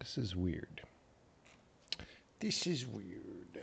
This is weird. This is weird.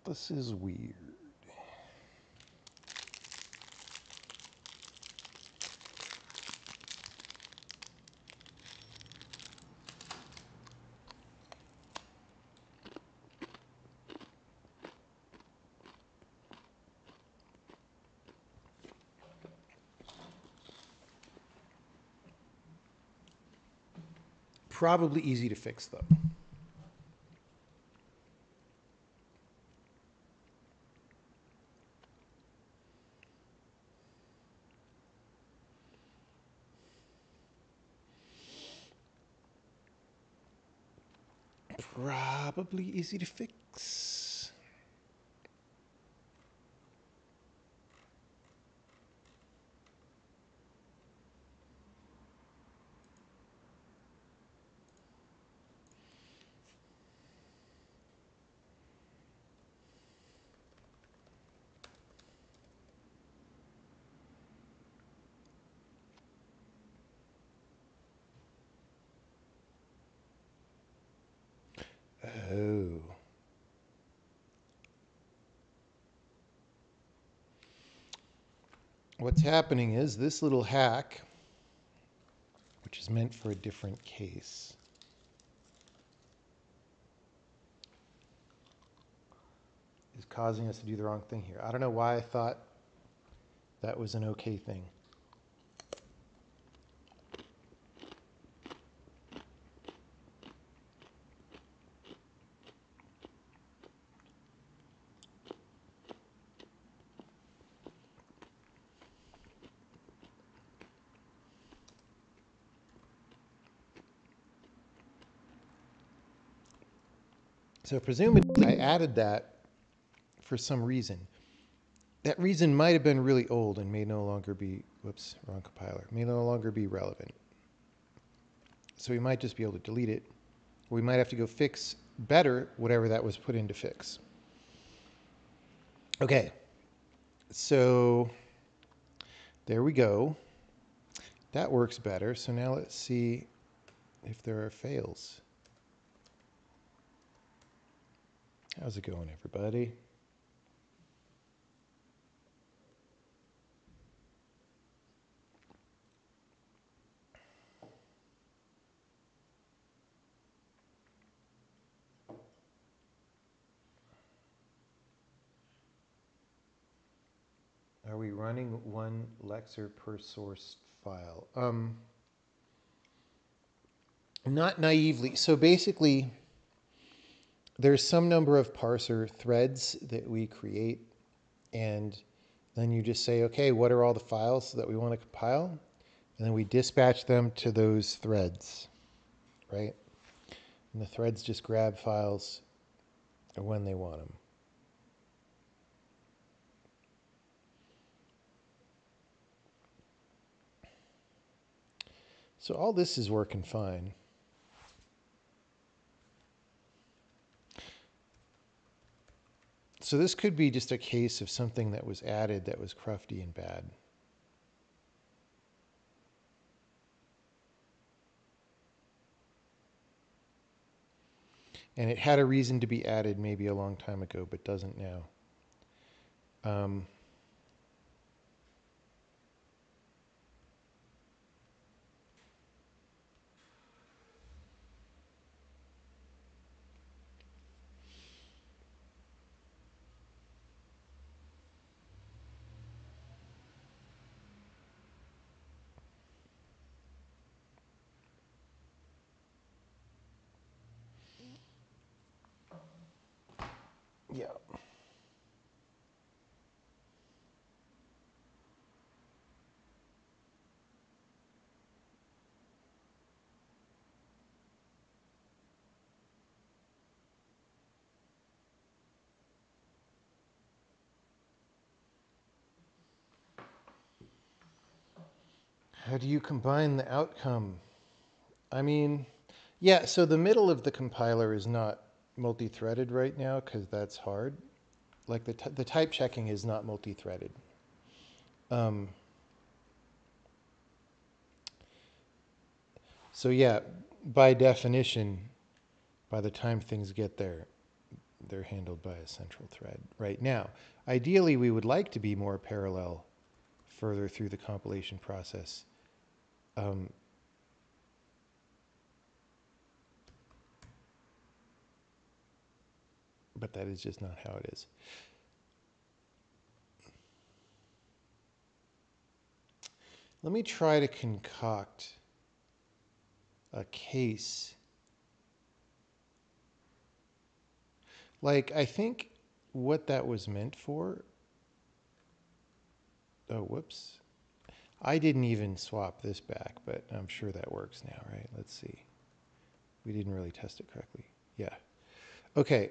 This is weird. Probably easy to fix, though. Probably easy to fix. Oh. What's happening is this little hack, which is meant for a different case, is causing us to do the wrong thing here. I don't know why I thought that was an okay thing. So presumably I added that for some reason. That reason might have been really old and may no longer be, whoops, wrong compiler, may no longer be relevant. So we might just be able to delete it. We might have to go fix better whatever that was put in to fix. Okay, so there we go. That works better. So now let's see if there are fails. How's it going, everybody? Are we running one Lexer per source file? Not naively. So basically, there's some number of parser threads that we create, and then you just say, okay, what are all the files that we want to compile? And then we dispatch them to those threads, right? And the threads just grab files when they want them. So all this is working fine. So this could be just a case of something that was added that was crufty and bad. And it had a reason to be added maybe a long time ago, but doesn't now. Yeah. How do you combine the outcome? I mean, yeah, so the middle of the compiler is not multi-threaded right now because that's hard. Like the type checking is not multi-threaded. So yeah, by definition, by the time things get there, they're handled by a central thread right now. Ideally, we would like to be more parallel further through the compilation process. But that is just not how it is. Let me try to concoct a case. Like, I think what that was meant for. Oh, whoops. I didn't even swap this back, but I'm sure that works now, right? Let's see. We didn't really test it correctly. Yeah. Okay.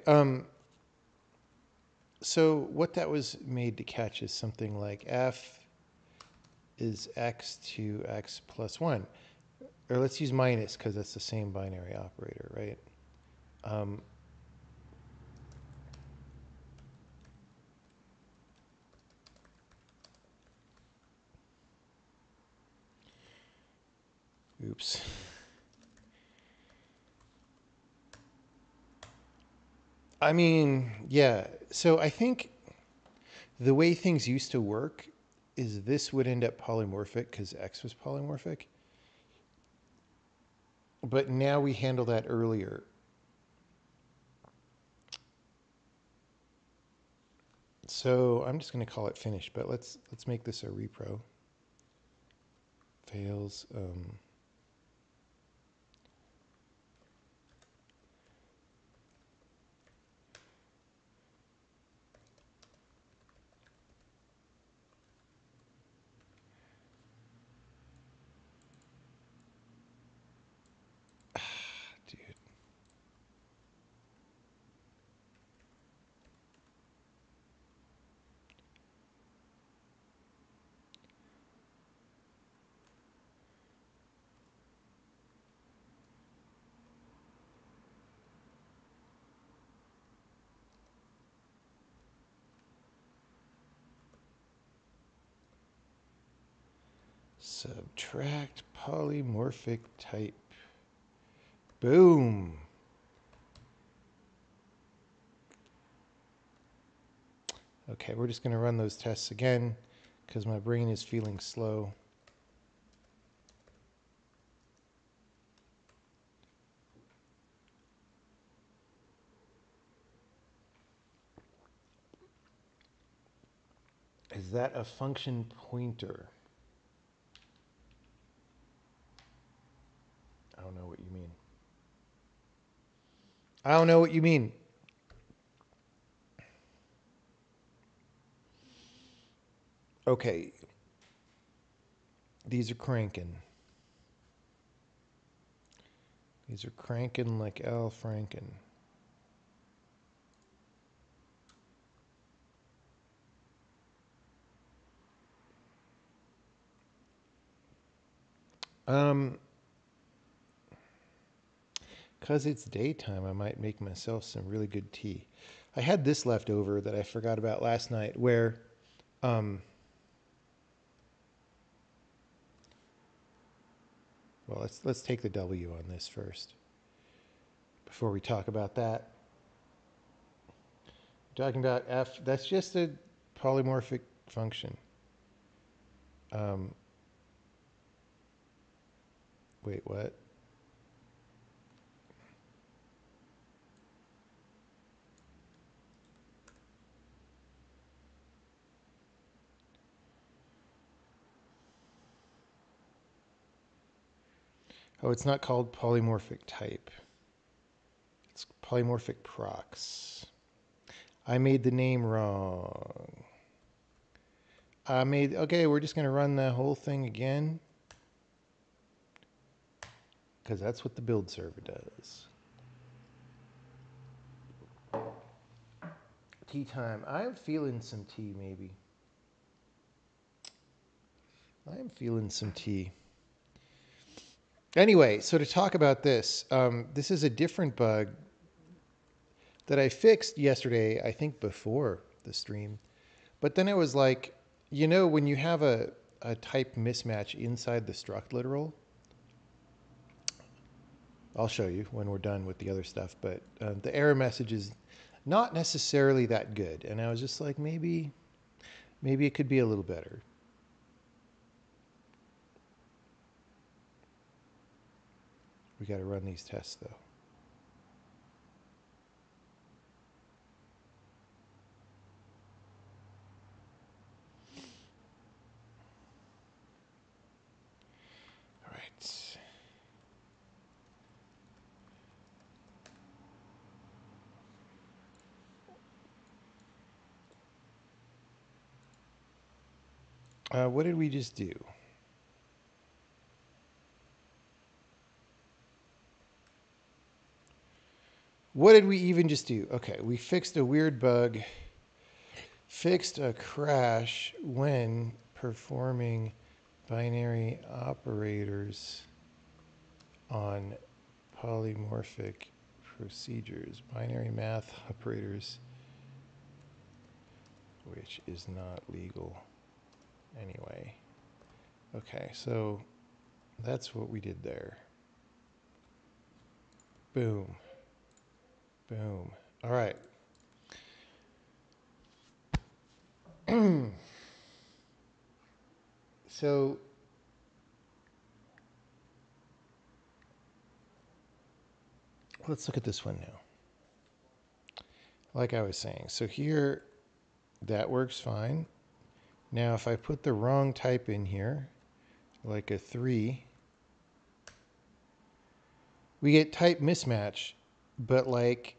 So what that was made to catch is something like f is x to x plus 1. Or let's use minus because that's the same binary operator, right? Oops. I mean, yeah. So I think the way things used to work is this would end up polymorphic because x was polymorphic. But now we handle that earlier. So I'm just going to call it finished, but let's make this a repro. Fails. Dude. Subtract polymorphic type. Boom. Okay, we're just going to run those tests again because my brain is feeling slow. Is that a function pointer? I don't know what you mean. I don't know what you mean. Okay. These are cranking. These are cranking like Al Franken. Because it's daytime, I might make myself some really good tea. I had this left over that I forgot about last night where well, let's take the W on this first before we talk about that. We're talking about f. That's just a polymorphic function. Wait, what? Oh, it's not called polymorphic type. It's polymorphic prox. I made the name wrong. Okay, we're just going to run the whole thing again. Because that's what the build server does. Tea time. I'm feeling some tea, maybe. I'm feeling some tea. Anyway, so to talk about this, this is a different bug that I fixed yesterday, I think before the stream. But then it was like, when you have a type mismatch inside the struct literal, I'll show you when we're done with the other stuff, but the error message is not necessarily that good. And I was just like, maybe it could be a little better. We got to run these tests though. All right. What did we just do? What did we even just do? Okay, we fixed a weird bug, fixed a crash when performing binary operators on polymorphic procedures, binary math operators, which is not legal anyway. Okay, so that's what we did there. Boom. Boom. All right. So let's look at this one now. Like I was saying, so here that works fine. Now if I put the wrong type in here, like a 3, we get type mismatch, but like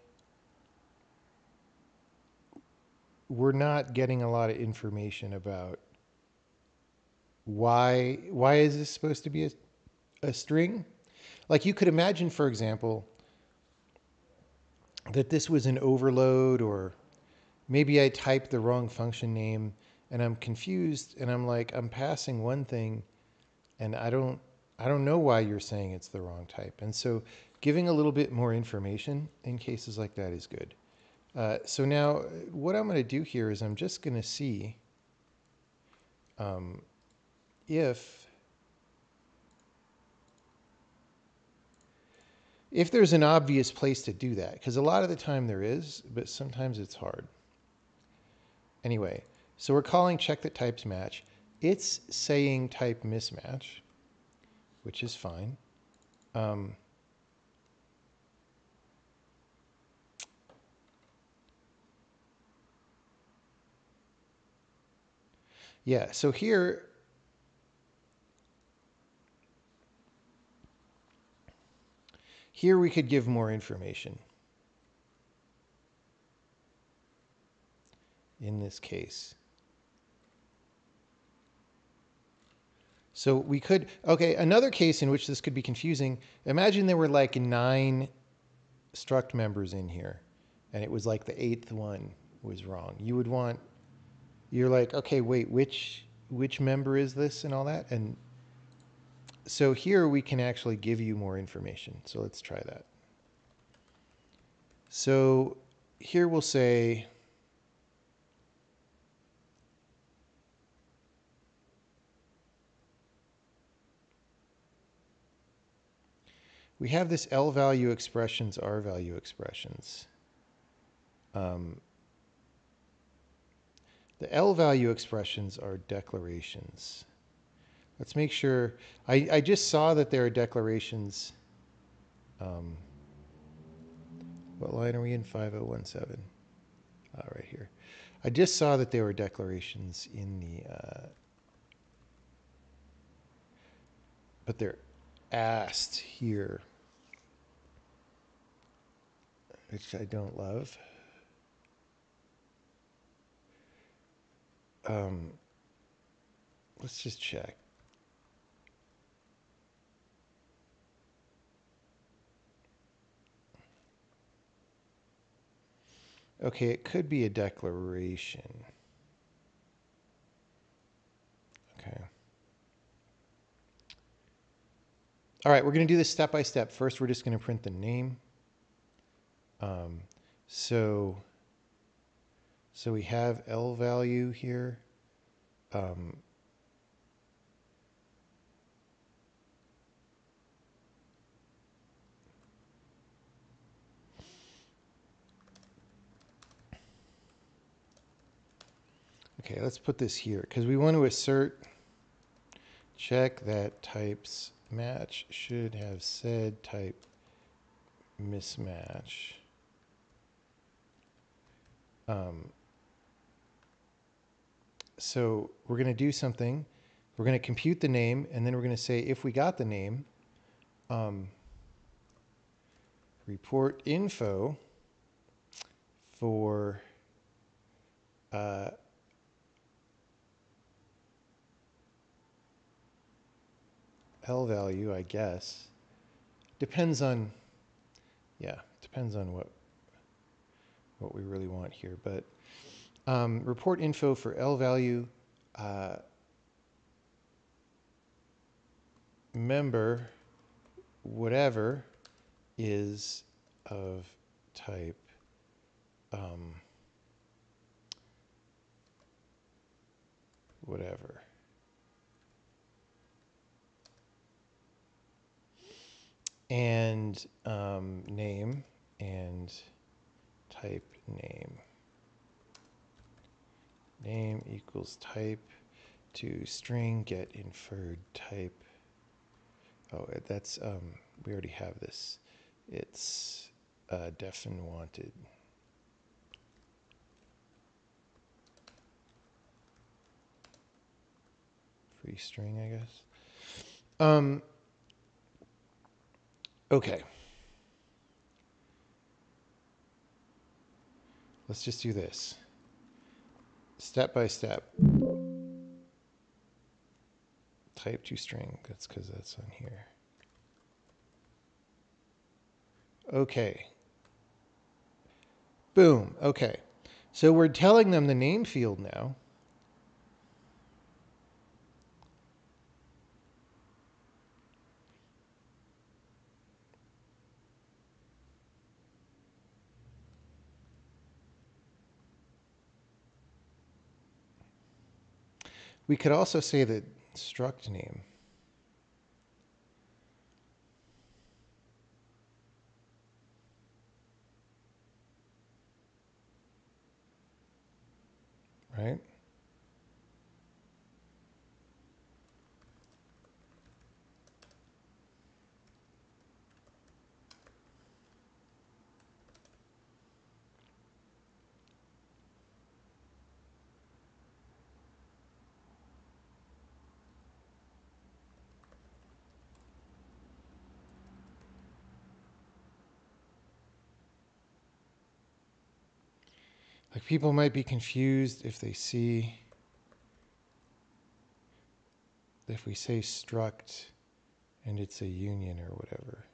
we're not getting a lot of information about why is this supposed to be a string? Like you could imagine, for example, that this was an overload, or maybe I typed the wrong function name and I'm confused and I'm like, I'm passing one thing and I don't know why you're saying it's the wrong type. And so giving a little bit more information in cases like that is good. So now what I'm going to do here is I'm just going to see if there's an obvious place to do that, because a lot of the time there is, but sometimes it's hard. Anyway, so we're calling check that types match. It's saying type mismatch, which is fine. Yeah, so here we could give more information in this case. So we could, okay, another case in which this could be confusing, imagine there were like 9 struct members in here, and it was like the 8th one was wrong. You would want, you're like, okay, wait, which member is this and all that? And so here we can actually give you more information. So let's try that. So here we'll say, we have this L value expressions, R value expressions. The L value expressions are declarations. Let's make sure. I just saw that there are declarations. What line are we in? 5017. Right here. I just saw that there were declarations in the, but they're asked here, which I don't love. Let's just check. Okay, it could be a declaration. Okay. All right, we're going to do this step by step. First, we're just going to print the name. Um, so we have L value here. Um, okay, let's put this here because we want to assert check that types match should have said type mismatch. So we're going to do something. We're going to compute the name, and then we're going to say if we got the name, report info for L value, I guess. Depends on, yeah, depends on what we really want here. But report info for L value member whatever is of type whatever. And name and type name. Name equals type to string get inferred type. Oh, that's, we already have this. It's def and wanted. Free string, I guess. Okay. Let's just do this. Step by step. Type to string, that's because that's on here. Okay. Boom, okay. So we're telling them the name field now. We could also say that struct name. Right? Like people might be confused if they see, if we say struct and it's a union or whatever.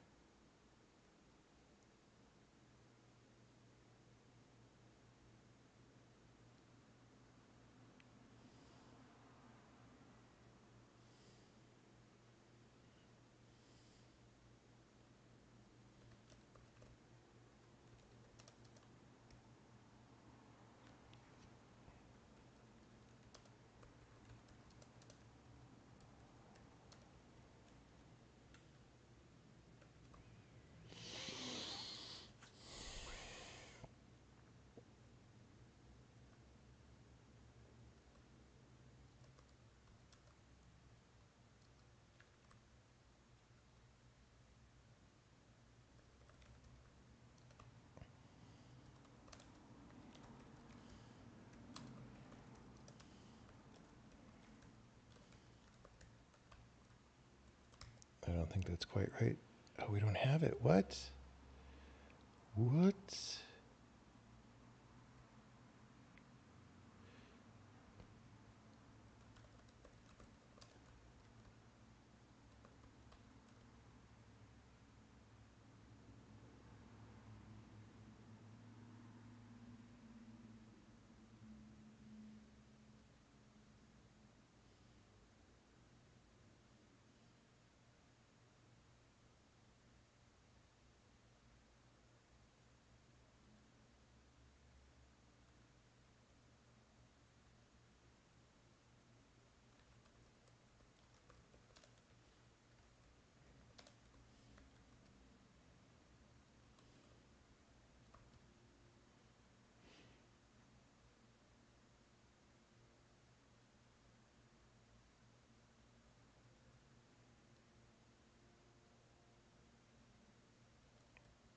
I don't think that's quite right. Oh, we don't have it. What? What?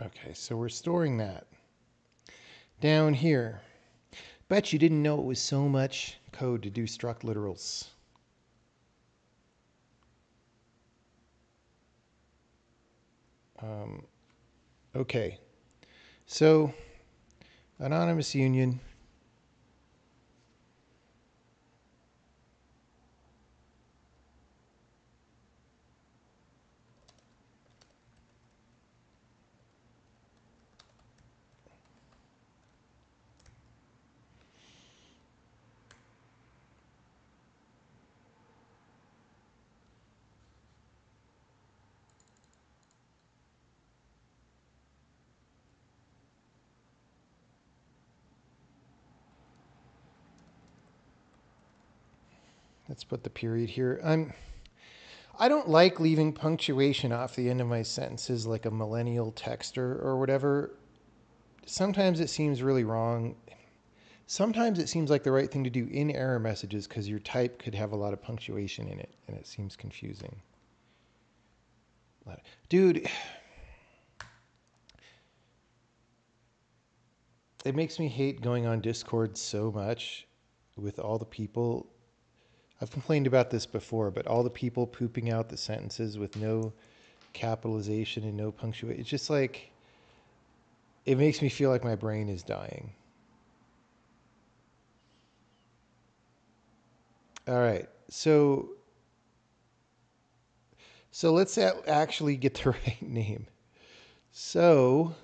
Okay, so we're storing that. Down here. Bet you didn't know it was so much code to do struct literals. Okay, so anonymous union. Let's put the period here. I don't like leaving punctuation off the end of my sentences like a millennial texter or whatever. Sometimes it seems really wrong. Sometimes it seems like the right thing to do in error messages because your type could have a lot of punctuation in it and it seems confusing. Dude, it makes me hate going on Discord so much with all the people. I've complained about this before, but all the people pooping out the sentences with no capitalization and no punctuation. It's just like, it makes me feel like my brain is dying. All right. So let's actually get the right name. So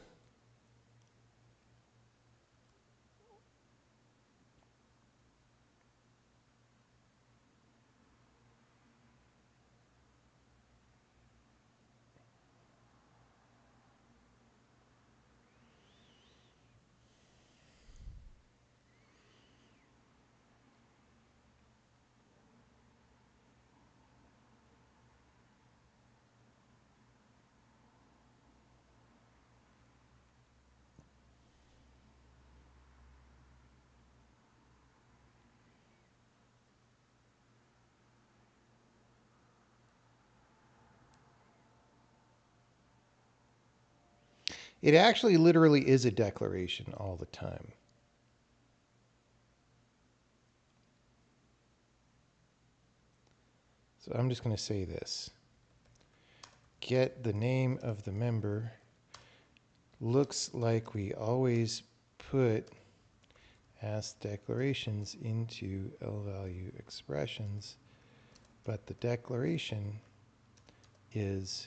it actually literally is a declaration all the time. So I'm just going to say this. Get the name of the member. Looks like we always put AST declarations into L-value expressions, but the declaration is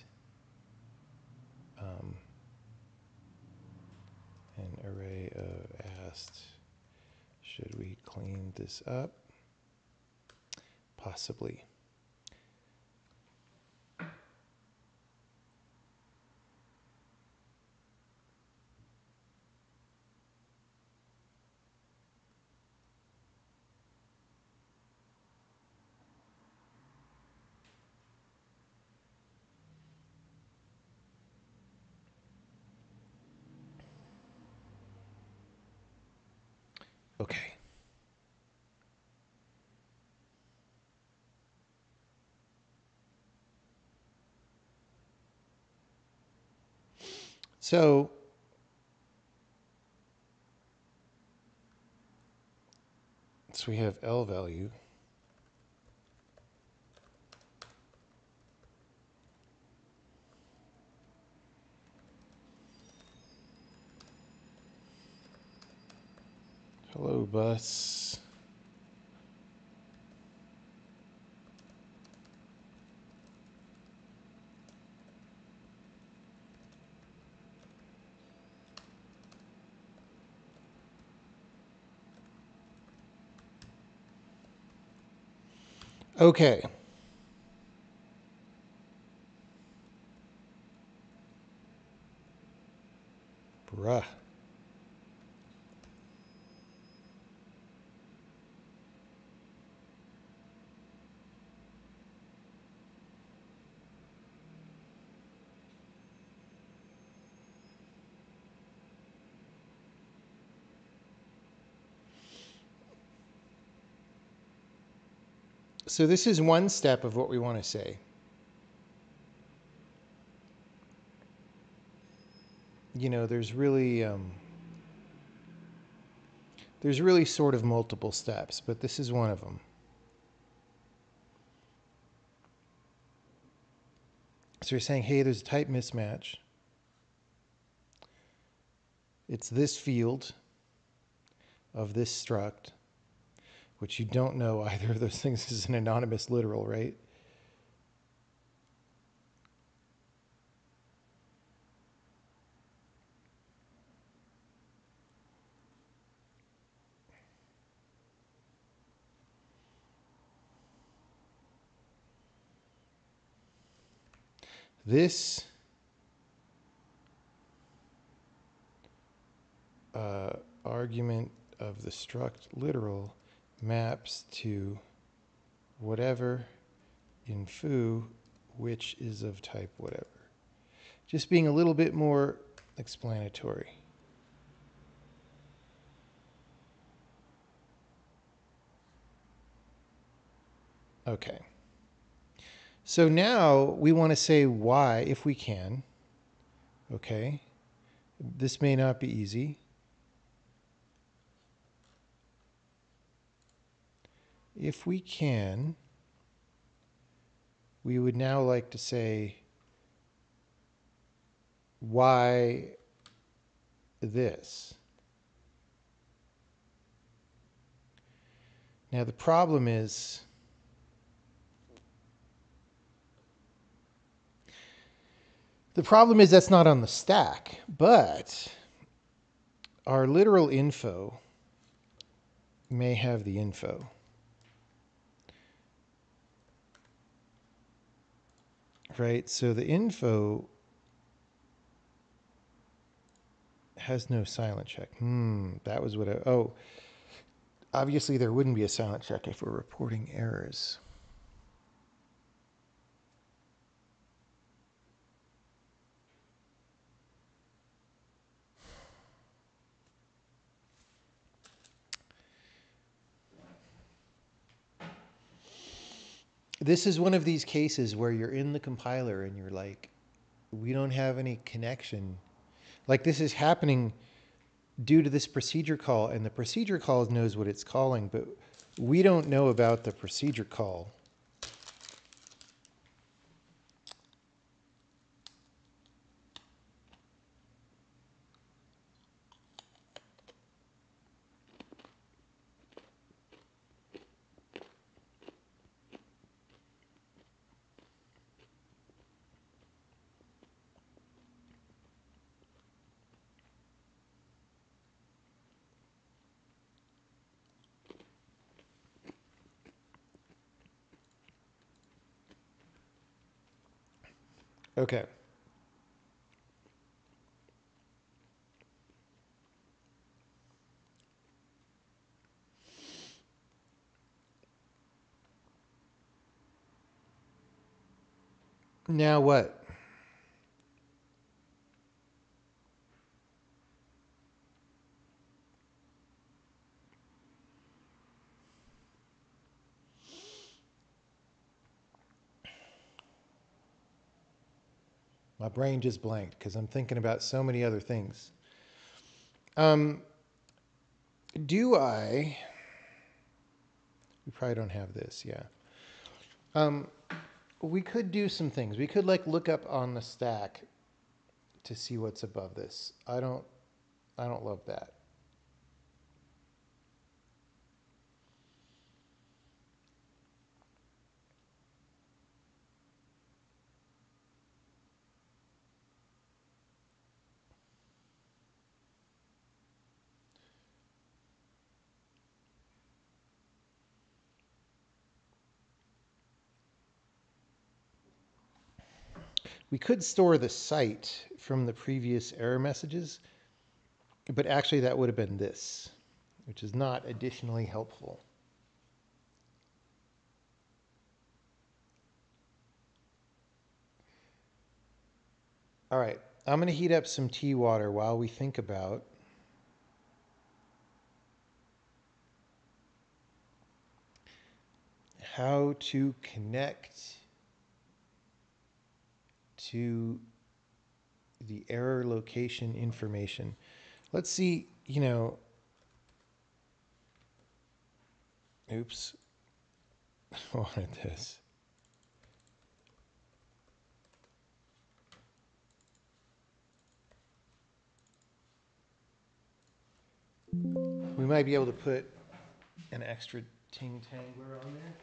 an array of AST. Should we clean this up? Possibly. Okay. So we have L value. Hello, bus. Okay. Bruh. So this is one step of what we want to say. you know, there's really sort of multiple steps, but this is one of them. So you're saying, hey, there's a type mismatch. It's this field of this struct, which you don't know either of those things is an anonymous literal, right? This argument of the struct literal maps to whatever in foo, which is of type whatever. Just being a little bit more explanatory. Okay. So now we want to say why, if we can. Okay. This may not be easy. If we can, we would now like to say why this. Now the problem is that's not on the stack, but our literal info may have the info. Right? So the info has no silent check. That was what obviously there wouldn't be a silent check if we're reporting errors. This is one of these cases where you're in the compiler and you're like, we don't have any connection. Like this is happening due to this procedure call, and the procedure call knows what it's calling, but we don't know about the procedure call. Okay. Now what? My brain just blanked because I'm thinking about so many other things. Do I? We probably don't have this, yeah. We could do some things. We could like look up on the stack to see what's above this. I don't love that. We could store the site from the previous error messages, but actually that would have been this, which is not additionally helpful. All right, I'm going to heat up some tea water while we think about how to connect to the error location information. Let's see, you know, oops, I wanted this. We might be able to put an extra ting tangler on there.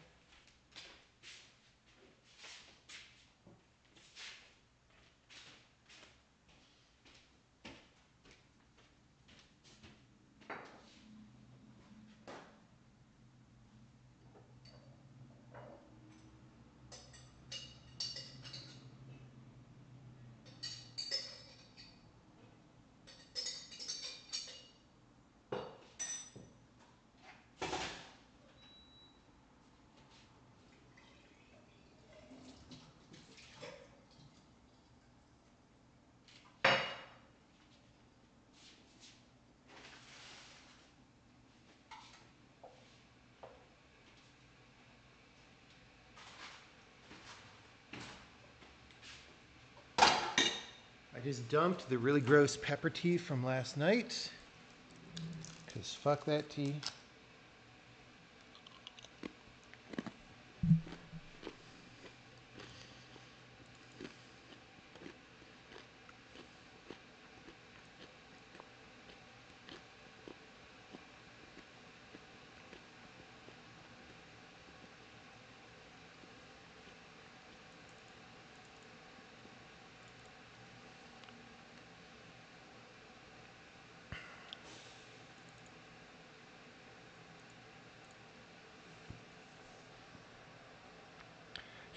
I just dumped the really gross pepper tea from last night, because fuck that tea.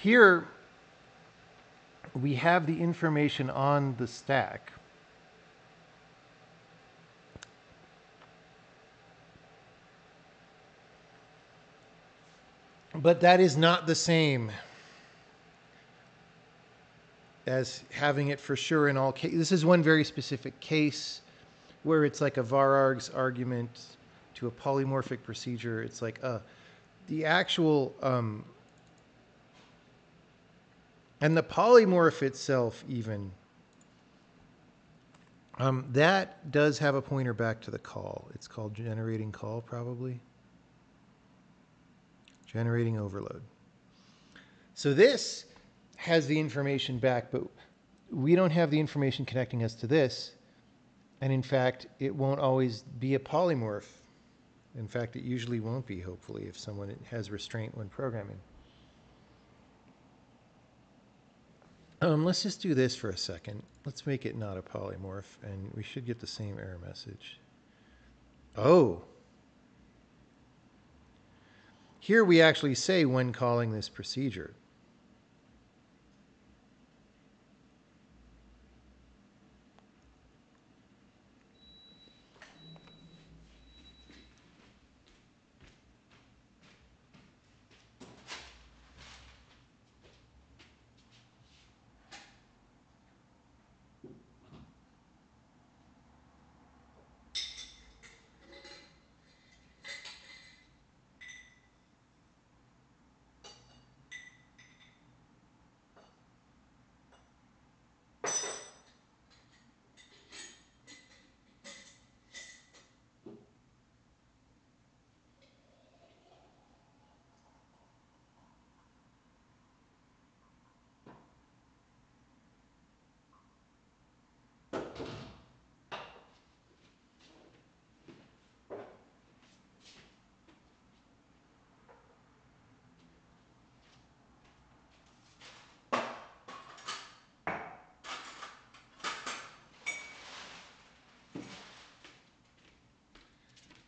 Here, we have the information on the stack. But that is not the same as having it for sure in all cases. This is one very specific case where it's like a var-args argument to a polymorphic procedure. It's like the actual... and the polymorph itself even, that does have a pointer back to the call. It's called generating call, probably. Generating overload. So this has the information back, but we don't have the information connecting us to this. And in fact, it won't always be a polymorph. In fact, it usually won't be, hopefully, if someone has restraint when programming. Let's just do this for a second. Let's make it not a polymorph, and we should get the same error message. Oh. Here we actually say when calling this procedure.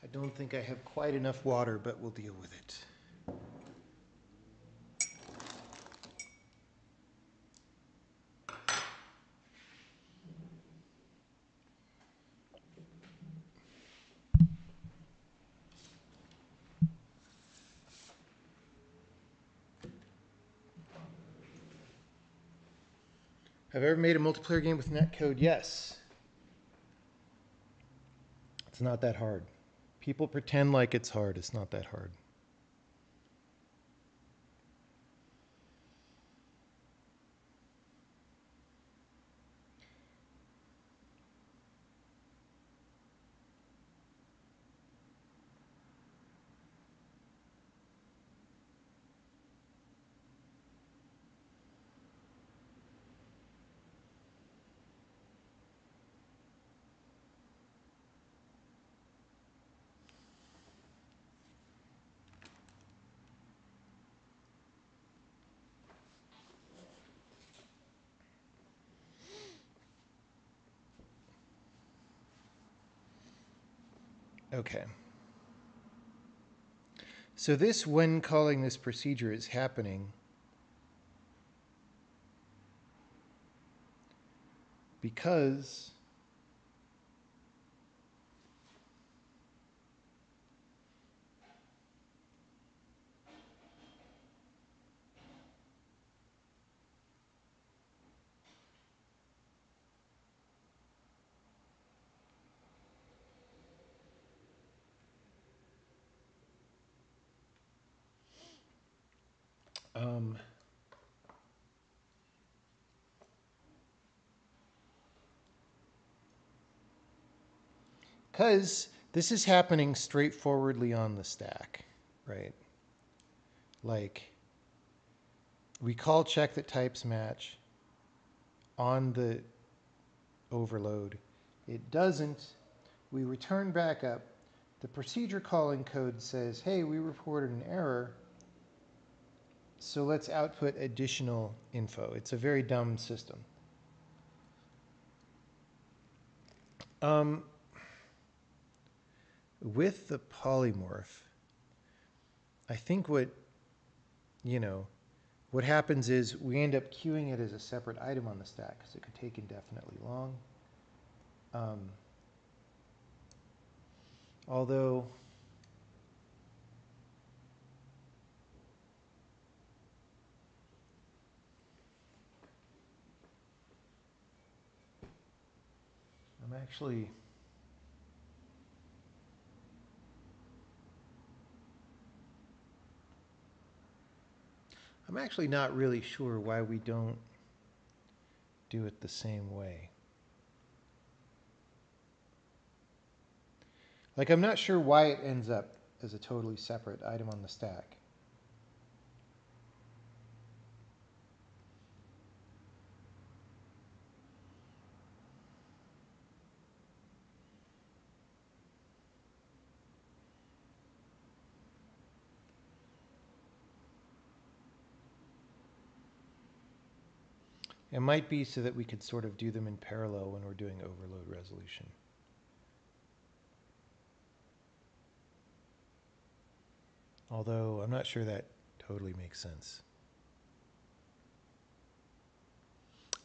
I don't think I have quite enough water, but we'll deal with it. Have I ever made a multiplayer game with netcode? Yes. It's not that hard. People pretend like it's hard. It's not that hard. Okay. So this, when calling this procedure, is happening because um, because this is happening straightforwardly on the stack, right? Like we call check that types match on the overload. It doesn't. We return back up. The procedure calling code says, hey, we reported an error, so let's output additional info. It's a very dumb system. Um, with the polymorph, I think what happens is we end up queuing it as a separate item on the stack because it could take indefinitely long. Although I'm actually not really sure why we don't do it the same way. Like, I'm not sure why it ends up as a totally separate item on the stack. It might be so that we could sort of do them in parallel when we're doing overload resolution. Although I'm not sure that totally makes sense.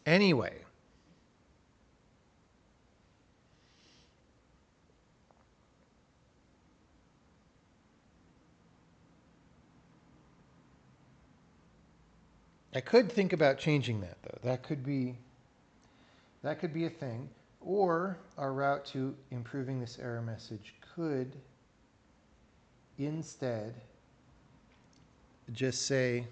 Anyway, I could think about changing that though. That could be a thing. Or our route to improving this error message could instead just say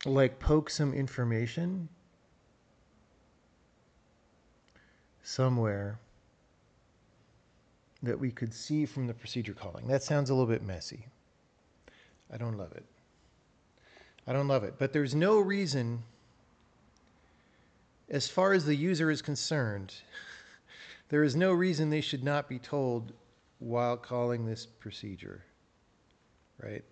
like poke some information somewhere that we could see from the procedure calling. That sounds a little bit messy. I don't love it. But there's no reason, as far as the user is concerned, there is no reason they should not be told while calling this procedure, right?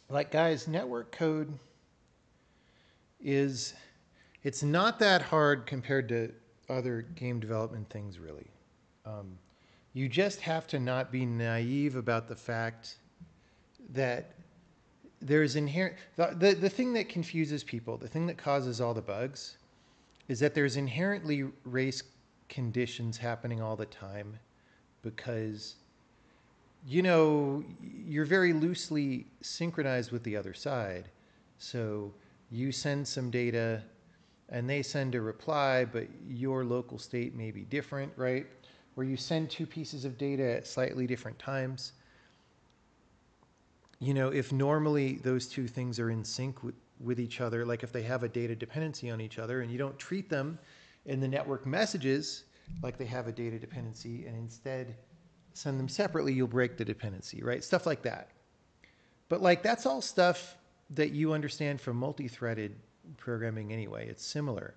Like, guys, network code is, it's not that hard compared to other game development things, really. You just have to not be naive about the fact that there's inherent, the thing that confuses people, the thing that causes all the bugs, is that there's inherently race conditions happening all the time because you know, you're very loosely synchronized with the other side. So you send some data and they send a reply, but your local state may be different, right? Where you send two pieces of data at slightly different times. You know, if normally those two things are in sync with each other, like if they have a data dependency on each other and you don't treat them in the network messages like they have a data dependency and instead send them separately, you'll break the dependency, right? Stuff like that. But like that's all stuff that you understand from multi-threaded programming anyway. It's similar,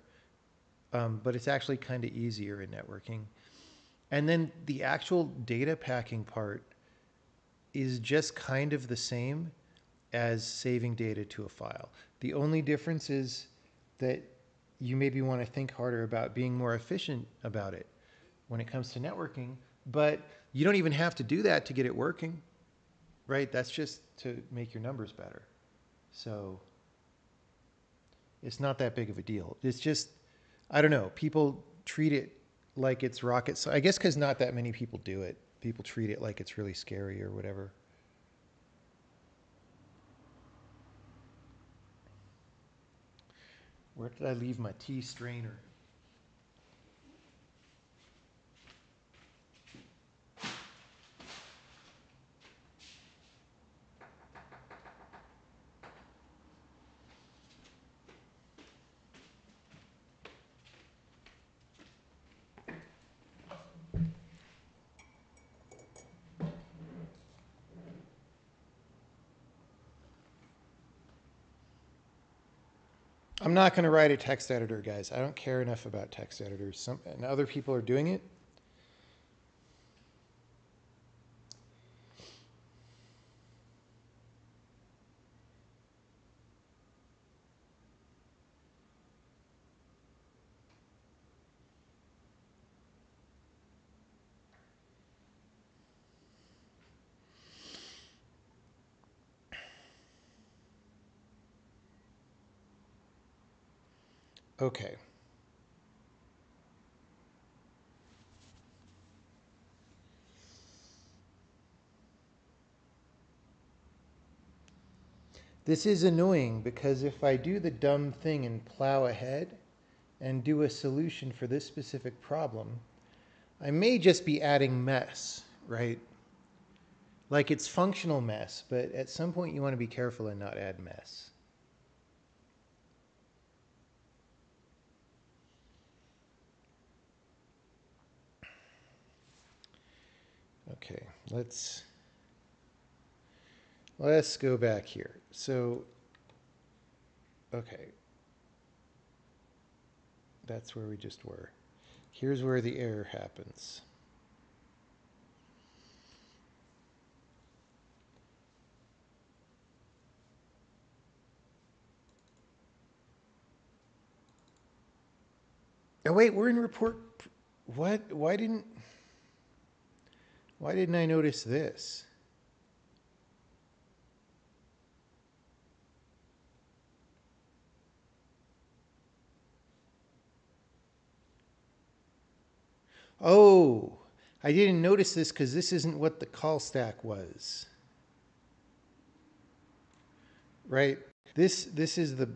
but it's actually kind of easier in networking. And then the actual data packing part is just kind of the same as saving data to a file. The only difference is that you maybe want to think harder about being more efficient about it when it comes to networking, but you don't even have to do that to get it working, right? That's just to make your numbers better. So it's not that big of a deal. It's just, I don't know, people treat it like it's rocket. So I guess because not that many people do it, people treat it like it's really scary or whatever. Where did I leave my tea strainer? I'm not going to write a text editor, guys. I don't care enough about text editors. And other people are doing it. Okay. This is annoying because if I do the dumb thing and plow ahead and do a solution for this specific problem, I may just be adding mess, right? Like it's functional mess, but at some point you want to be careful and not add mess. Okay, let's go back here. So, okay, that's where we just were. Here's where the error happens. Oh wait, we're in report. What? Why didn't I notice this? Oh, I didn't notice this because this isn't what the call stack was. Right? This is the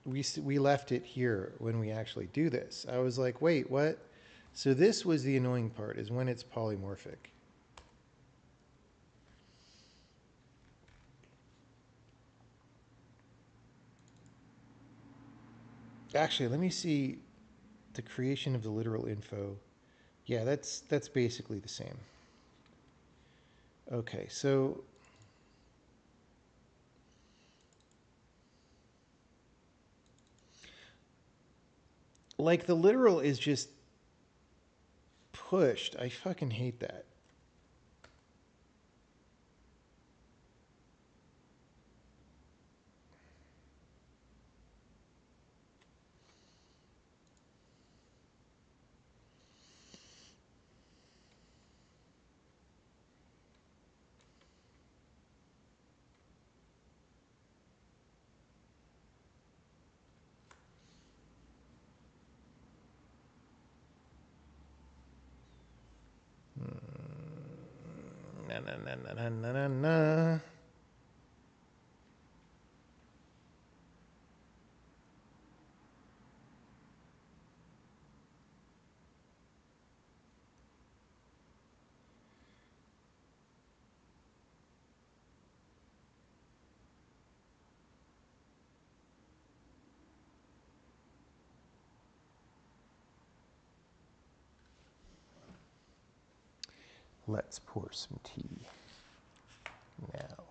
we left it here when we actually do this. I was like, wait, what? So this was the annoying part, is when it's polymorphic. Actually, let me see the creation of the literal info. Yeah, that's basically the same. Okay, so like the literal is just pushed. I fucking hate that. na, na, na, na, na. Let's pour some tea now.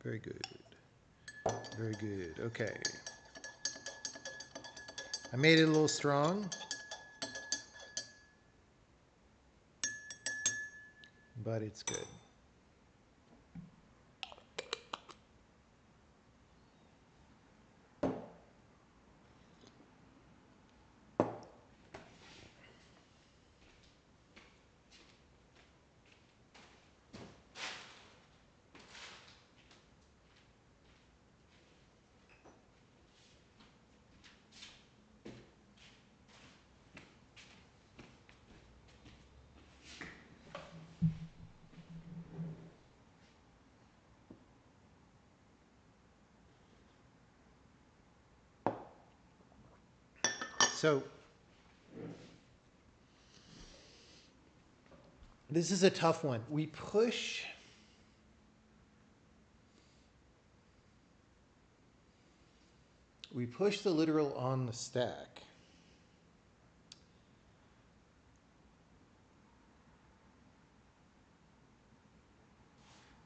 Very good. Very good. Okay. I made it a little strong, but it's good. So this is a tough one. We push the literal on the stack.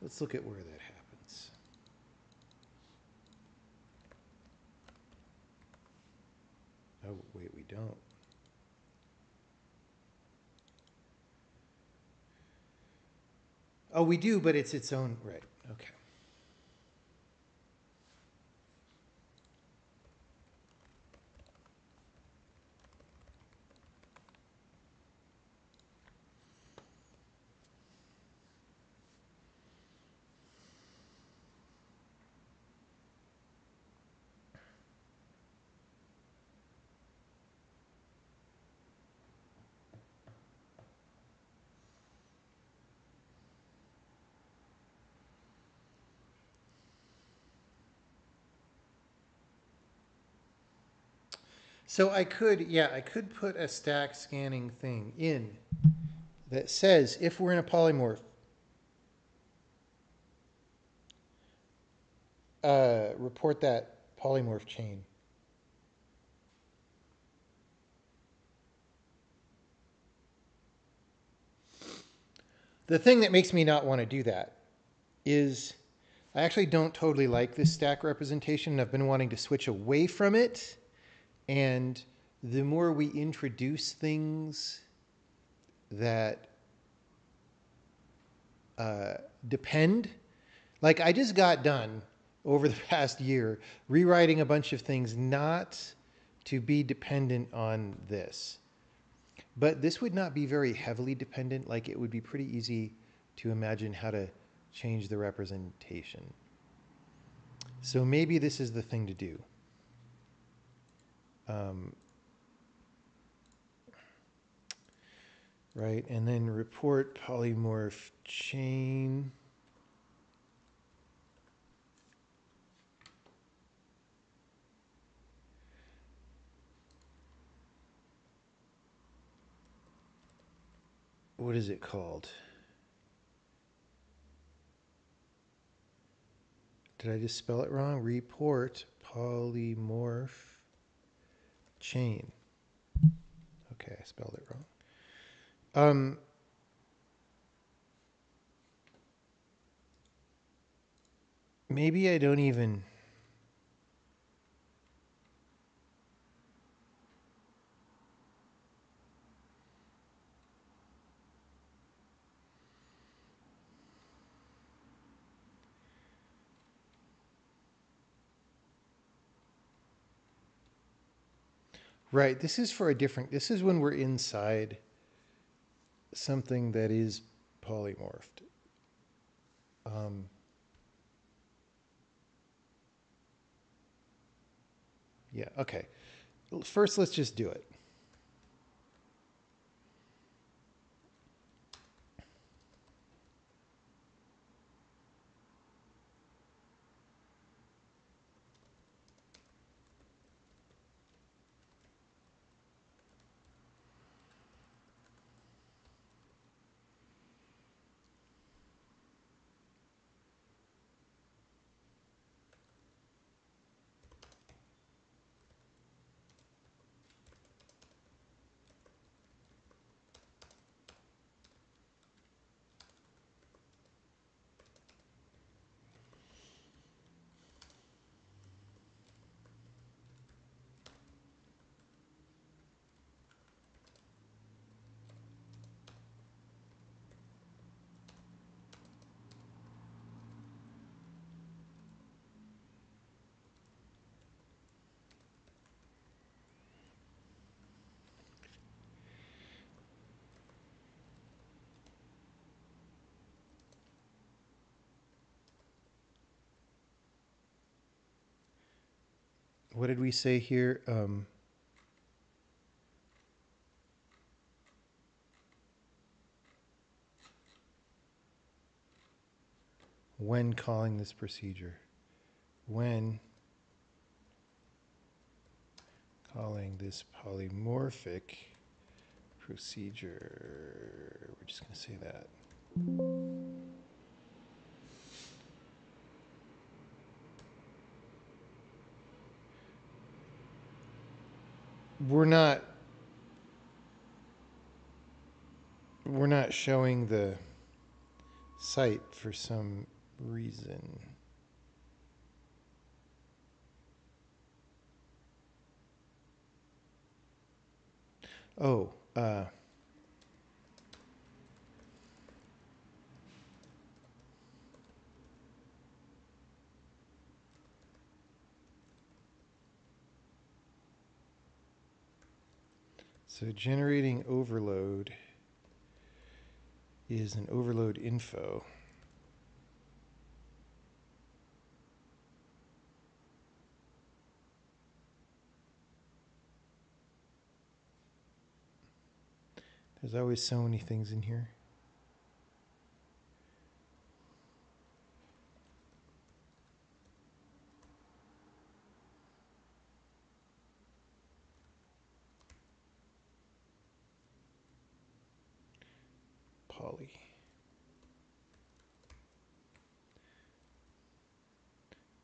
Let's look at where that happens. Oh, wait, we don't. Oh, we do, but it's its own, right, okay. So I could put a stack scanning thing in that says if we're in a polymorph, report that polymorph chain. The thing that makes me not want to do that is I actually don't totally like this stack representation. I've been wanting to switch away from it. And the more we introduce things that depend, like I just got done over the past year rewriting a bunch of things not to be dependent on this. But this would not be very heavily dependent. Like it would be pretty easy to imagine how to change the representation. So maybe this is the thing to do. Right, and then report polymorph chain. what is it called? Did I just spell it wrong? Report polymorph chain. Okay, I spelled it wrong. Maybe I don't even... Right, this is for a different... This is when we're inside something that is polymorphed. Yeah, okay. First, let's just do it. What did we say here? When calling this procedure. When calling this polymorphic procedure. We're just going to say that. We're not showing the site for some reason. Oh, so generating overload is an overload info. There's always so many things in here. Poly.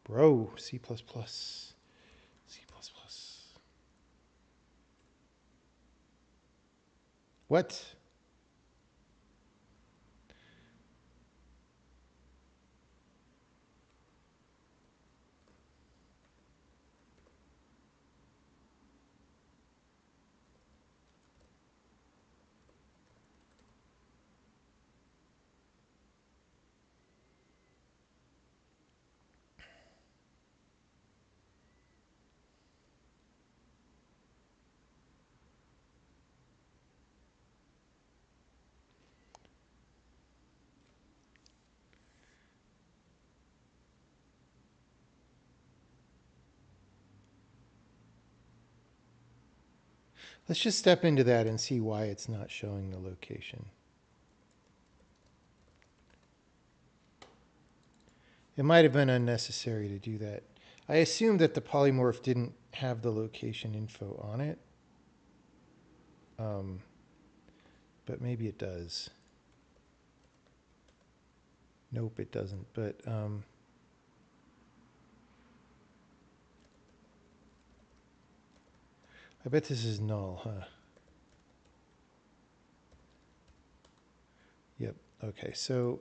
Bro, C++. C++. What? Let's just step into that and see why it's not showing the location. It might have been unnecessary to do that. I assume that the polymorph didn't have the location info on it. but maybe it does. Nope, it doesn't. But I bet this is null, huh? Yep. Okay, so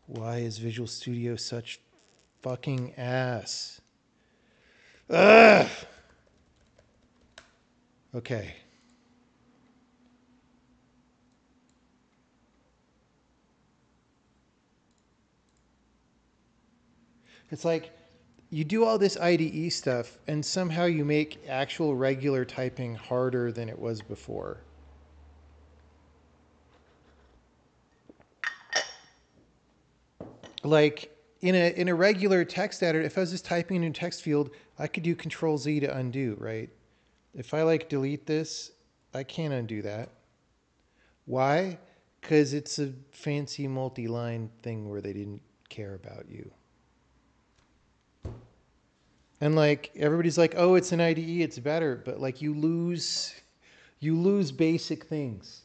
why is Visual Studio such fucking ass? Ugh! Okay. It's like you do all this IDE stuff and somehow you make actual regular typing harder than it was before. Like in a regular text editor, if I was just typing in a text field, I could do Control Z to undo, right? If I like delete this, I can't undo that. Why? Because it's a fancy multi-line thing where they didn't care about you. And like everybody's like, oh, it's an IDE, it's better, but like you lose basic things.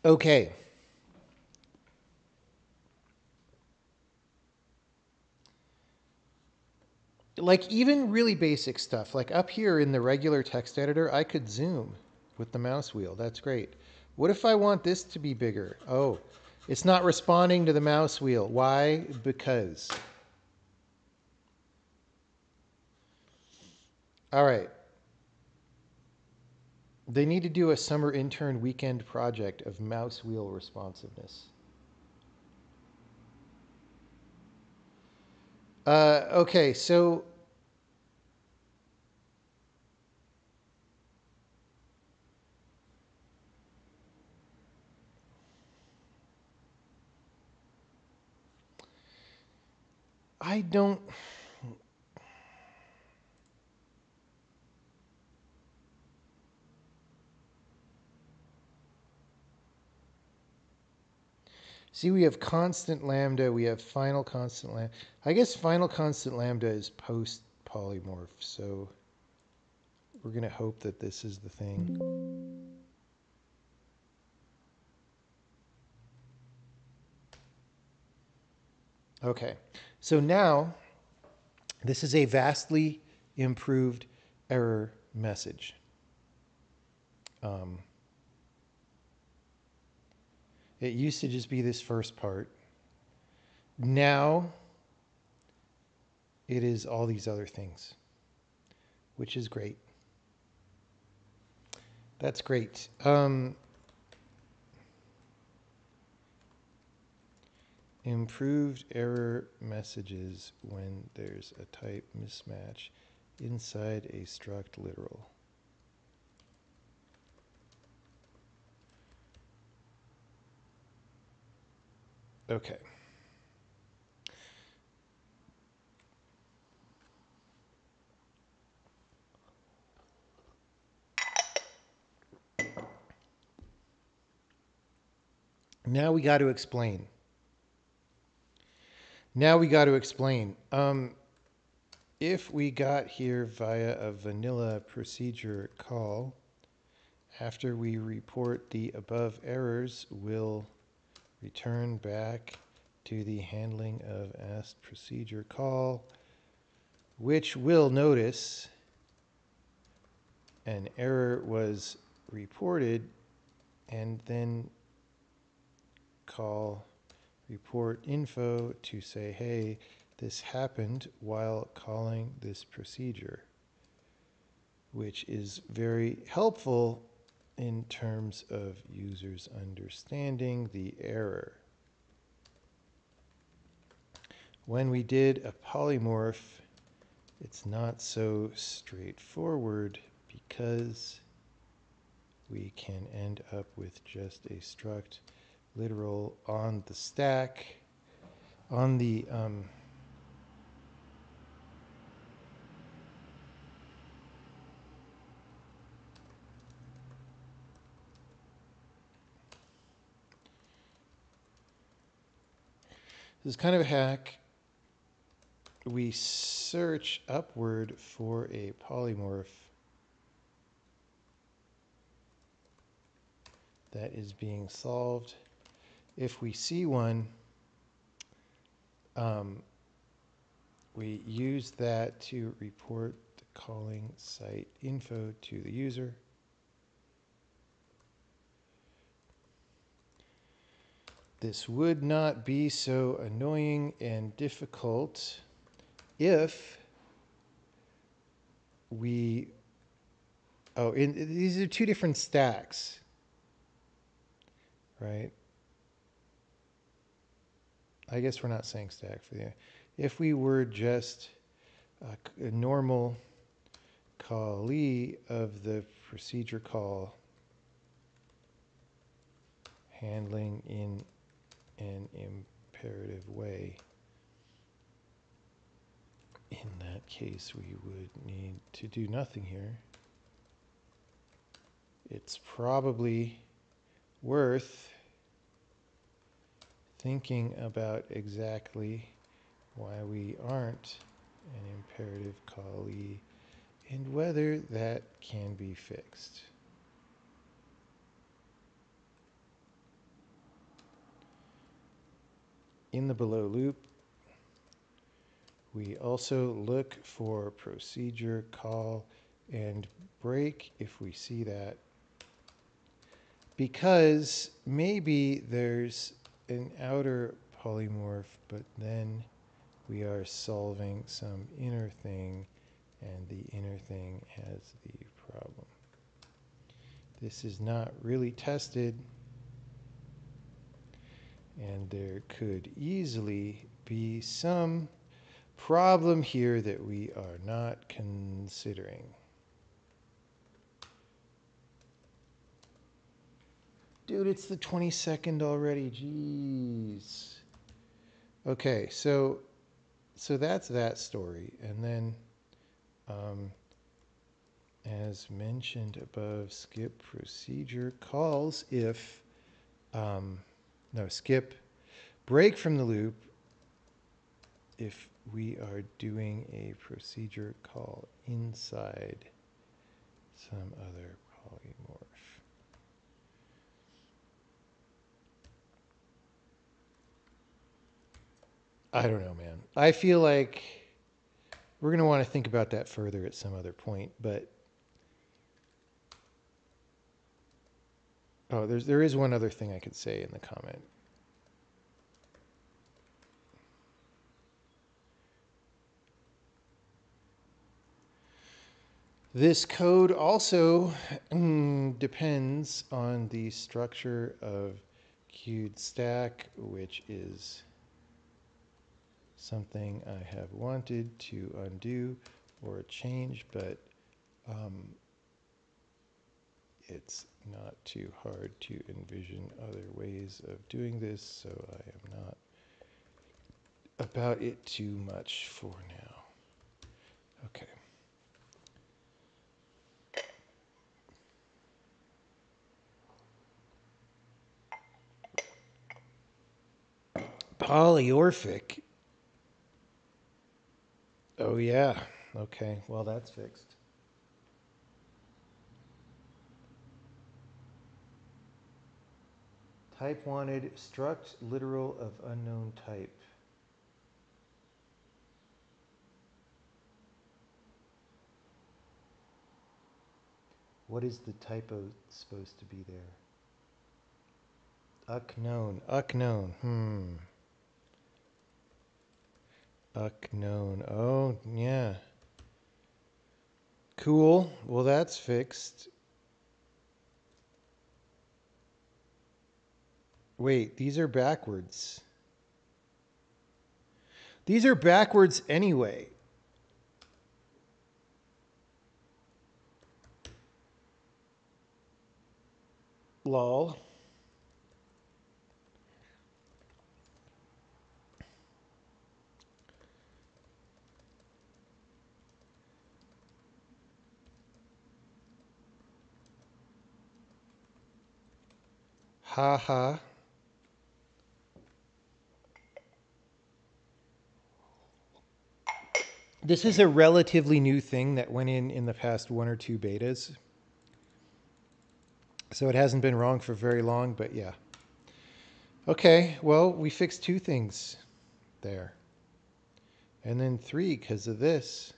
Okay. Like even really basic stuff, like up here in the regular text editor, I could zoom with the mouse wheel. That's great. What if I want this to be bigger? Oh, it's not responding to the mouse wheel. Why? Because. All right. They need to do a summer intern weekend project of mouse wheel responsiveness. Okay, so I don't. See, we have constant lambda, we have final constant lambda. I guess final constant lambda is post polymorph, so we're going to hope that this is the thing. Okay, so now this is a vastly improved error message. It used to just be this first part. Now it is all these other things, which is great. That's great. Improved error messages when there's a type mismatch inside a struct literal. Okay. Now we got to explain. If we got here via a vanilla procedure call, after we report the above errors, we'll return back to the handling of asked procedure call, which will notice an error was reported and then call report info to say, hey, this happened while calling this procedure, which is very helpful in terms of users understanding the error. When we did a polymorph, it's not so straightforward because we can end up with just a struct literal on the stack, on the This is kind of a hack. We search upward for a polymorph that is being solved. If we see one, we use that to report the calling site info to the user. This would not be so annoying and difficult if we, these are two different stacks, right? I guess we're not saying stack for the, if we were just a normal callee of the procedure call handling in an imperative way, in that case we would need to do nothing here. It's probably worth thinking about exactly why we aren't an imperative callee and whether that can be fixed. In the below loop, we also look for procedure call and break if we see that, because maybe there's an outer polymorph, but then we are solving some inner thing, and the inner thing has the problem. This is not really tested, and there could easily be some problem here that we are not considering. Dude, it's the 22nd already. Jeez. Okay, so that's that story. And then, as mentioned above, skip procedure calls if, skip break from the loop if we are doing a procedure call inside some other polymorph. I don't know, man. I feel like we're going to want to think about that further at some other point, but there is one other thing I could say in the comment. This code also depends on the structure of queued stack, which is something I have wanted to undo or change, but it's not too hard to envision other ways of doing this, so I am not about it too much for now. Okay. Polyorphic. Oh yeah. Okay. Well, that's fixed. Type wanted, struct literal of unknown type. What is the typo supposed to be there? Unknown. Unknown. Unknown. Oh, yeah. Cool. Well, that's fixed. Wait, these are backwards. These are backwards anyway. Lol. Ha ha. This is a relatively new thing that went in the past 1 or 2 betas. So it hasn't been wrong for very long, but yeah. Okay, well, we fixed 2 things there. And then 3 because of this.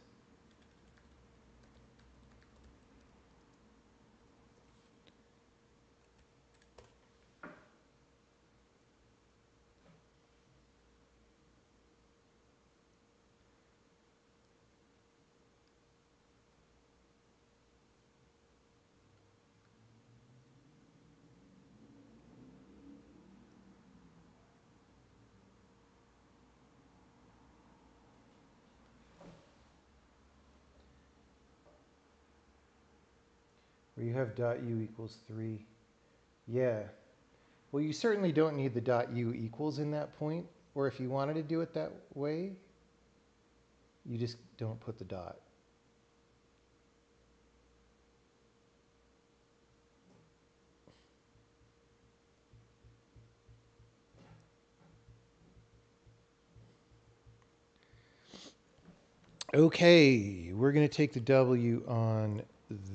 Where you have .u equals 3. Yeah. Well, you certainly don't need the .u equals in that point. Or if you wanted to do it that way, you just don't put the dot. Okay, we're going to take the W on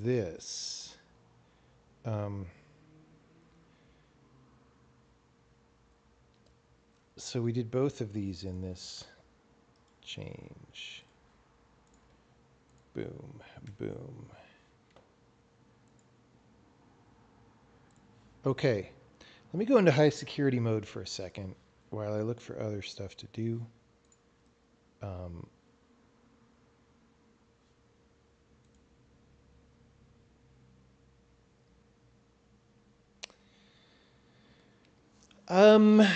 this. So we did both of these in this change. Boom, boom. Okay, let me go into high security mode for a second while I look for other stuff to do. I'm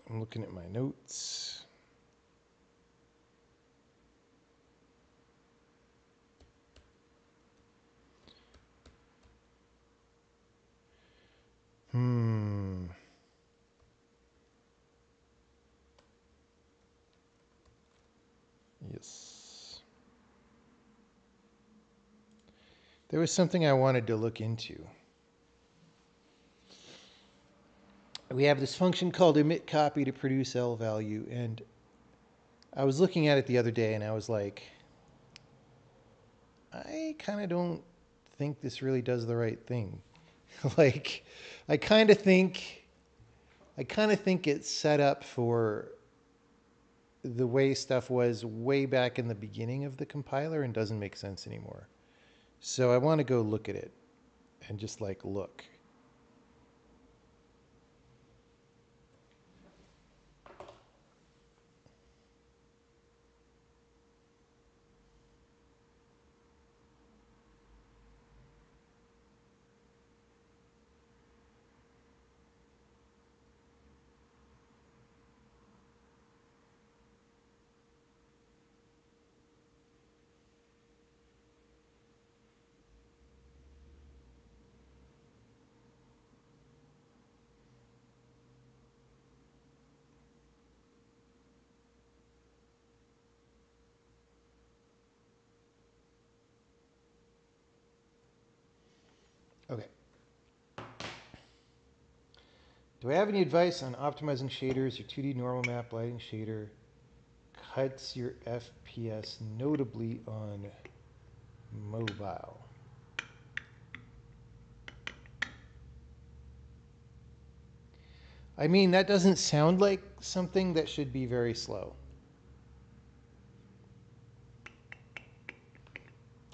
looking at my notes. Yes. There was something I wanted to look into. We have this function called emit copy to produce L value, and I was looking at it the other day and I was like, I kind of don't think this really does the right thing. Like, I kind of think it's set up for the way stuff was way back in the beginning of the compiler and doesn't make sense anymore. So I want to go look at it and just like look. Okay. Do I have any advice on optimizing shaders? Your 2D normal map lighting shader cuts your FPS notably on mobile. I mean, that doesn't sound like something that should be very slow.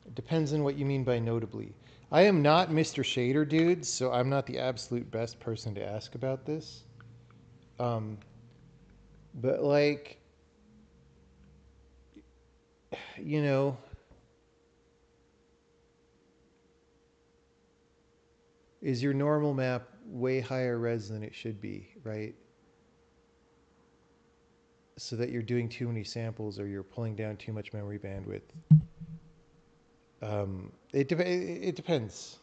It depends on what you mean by notably. I am not Mr. Shader Dude, so I'm not the absolute best person to ask about this. But like, you know, is your normal map way higher res than it should be, right? So that you're doing too many samples or you're pulling down too much memory bandwidth. It depends.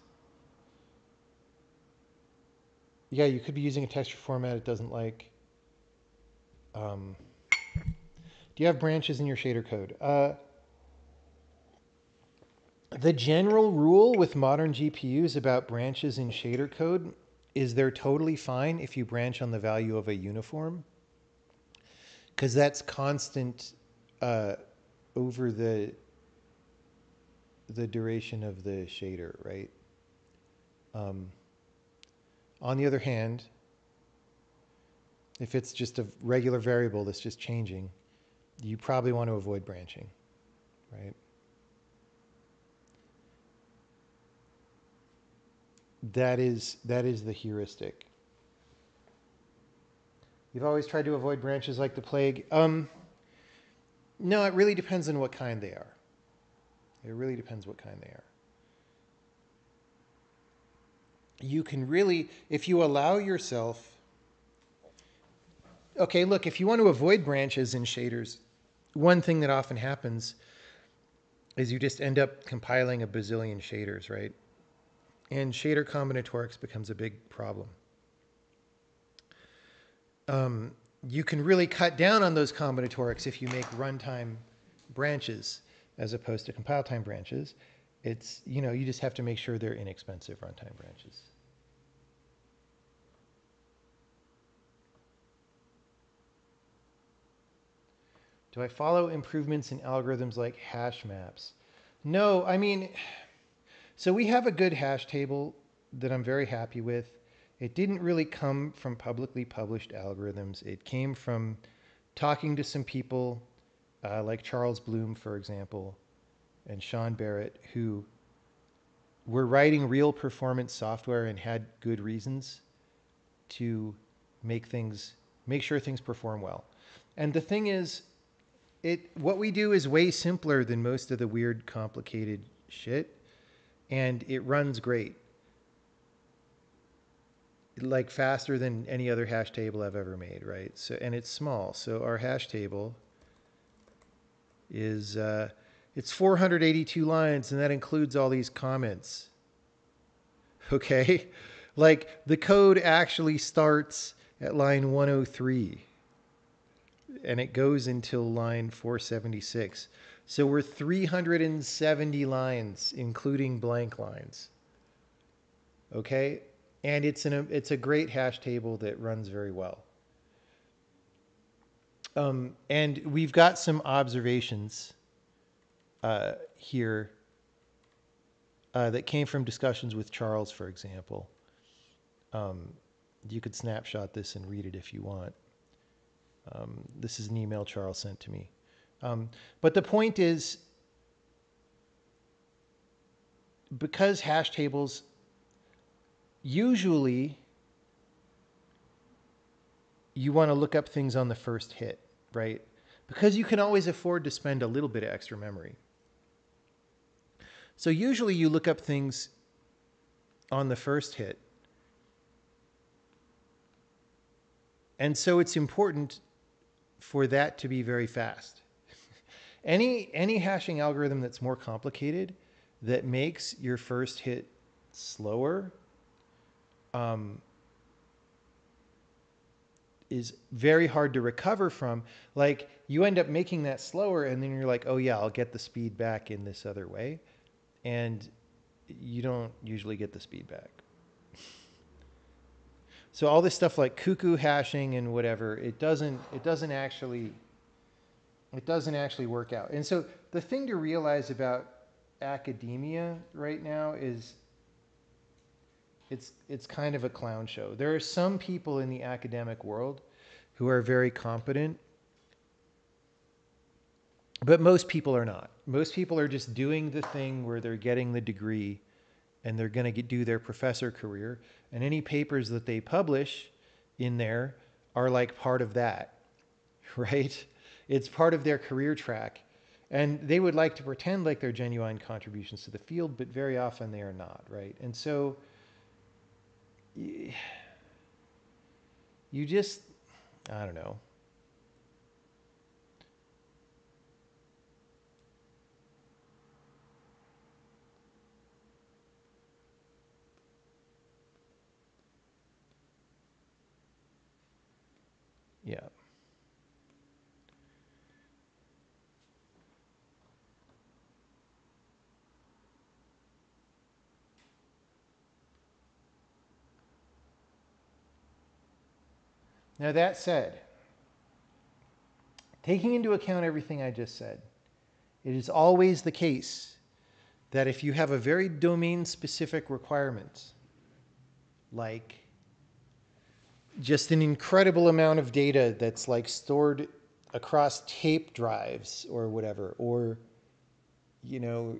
Yeah, you could be using a texture format it doesn't like. Do you have branches in your shader code? The general rule with modern GPUs about branches in shader code is they're totally fine if you branch on the value of a uniform, because that's constant uh, over the duration of the shader, right? Um, on the other hand, if it's just a regular variable that's just changing, you probably want to avoid branching, right? That is the heuristic. You've always tried to avoid branches like the plague. No, it really depends on what kind they are. It really depends what kind they are. You can really, if you allow yourself, okay, look, if you want to avoid branches in shaders, one thing that often happens is you just end up compiling a bazillion shaders, right? And shader combinatorics becomes a big problem. You can really cut down on those combinatorics if you make runtime branches as opposed to compile time branches. It's, you just have to make sure they're inexpensive runtime branches. Do I follow improvements in algorithms like hash maps? No, I mean, so we have a good hash table that I'm very happy with. It didn't really come from publicly published algorithms. It came from talking to some people like Charles Bloom, for example, and Sean Barrett, who were writing real performance software and had good reasons to make sure things perform well. And the thing is, what we do is way simpler than most of the weird, complicated shit, and it runs great, like faster than any other hash table I've ever made, right? So, and it's small. So our hash table is it's 482 lines, and that includes all these comments. Okay, like the code actually starts at line 103 and it goes until line 476. So we're 370 lines, including blank lines. Okay, and it's a great hash table that runs very well. And we've got some observations here that came from discussions with Charles, for example. You could snapshot this and read it if you want. This is an email Charles sent to me. But the point is, because hash tables usually you want to look up things on the first hit, right? Because you can always afford to spend a little bit of extra memory. So usually you look up things on the first hit. And so it's important for that to be very fast. Any hashing algorithm that's more complicated that makes your first hit slower is very hard to recover from. Like you end up making that slower and then you're like, oh yeah, I'll get the speed back in this other way. And you don't usually get the speed back. So all this stuff like cuckoo hashing and whatever, it doesn't actually work out. And so the thing to realize about academia right now is it's kind of a clown show. There are some people in the academic world who are very competent, but most people are not. Most people are just doing the thing where they're getting the degree and they're going to do their professor career, and any papers that they publish in there are like part of that, right? It's part of their career track. And they would like to pretend like they're genuine contributions to the field, but very often they are not, right? And so you just, I don't know. Yeah. Now that said, taking into account everything I just said, it is always the case that if you have a very domain-specific requirement, like just an incredible amount of data that's like stored across tape drives or whatever, or, you know,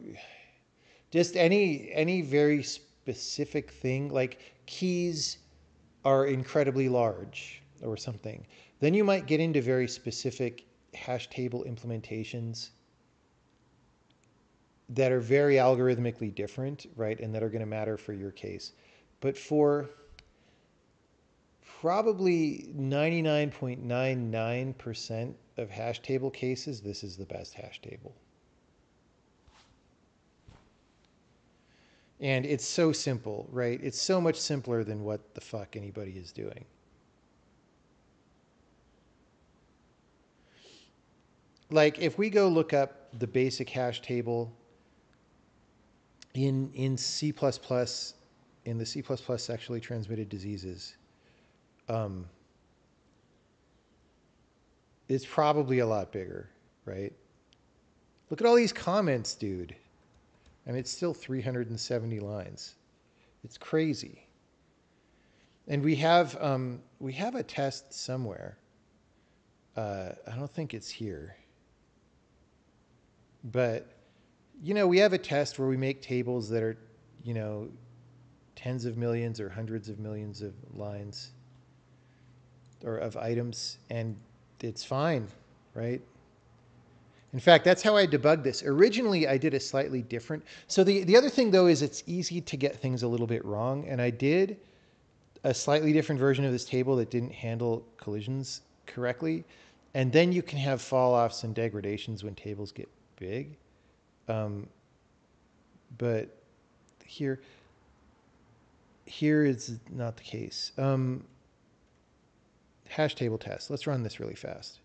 just any very specific thing, like keys are incredibly large or something, then you might get into very specific hash table implementations that are very algorithmically different, right? And that are going to matter for your case. But for probably 99.99% of hash table cases, this is the best hash table. And it's so simple, right? It's so much simpler than what the fuck anybody is doing. Like if we go look up the basic hash table in C++, in the C++ sexually transmitted diseases, it's probably a lot bigger, right? Look at all these comments, dude. I mean, it's still 370 lines. It's crazy. And we have a test somewhere. I don't think it's here. But, you know, we have a test where we make tables that are, you know, tens of millions or hundreds of millions of lines or of items, and it's fine, right? In fact, that's how I debugged this. Originally, I did a slightly different. So the other thing, though, is it's easy to get things a little bit wrong. And I did a slightly different version of this table that didn't handle collisions correctly. And then you can have fall-offs and degradations when tables get big. But here is not the case. Hash table test. Let's run this really fast.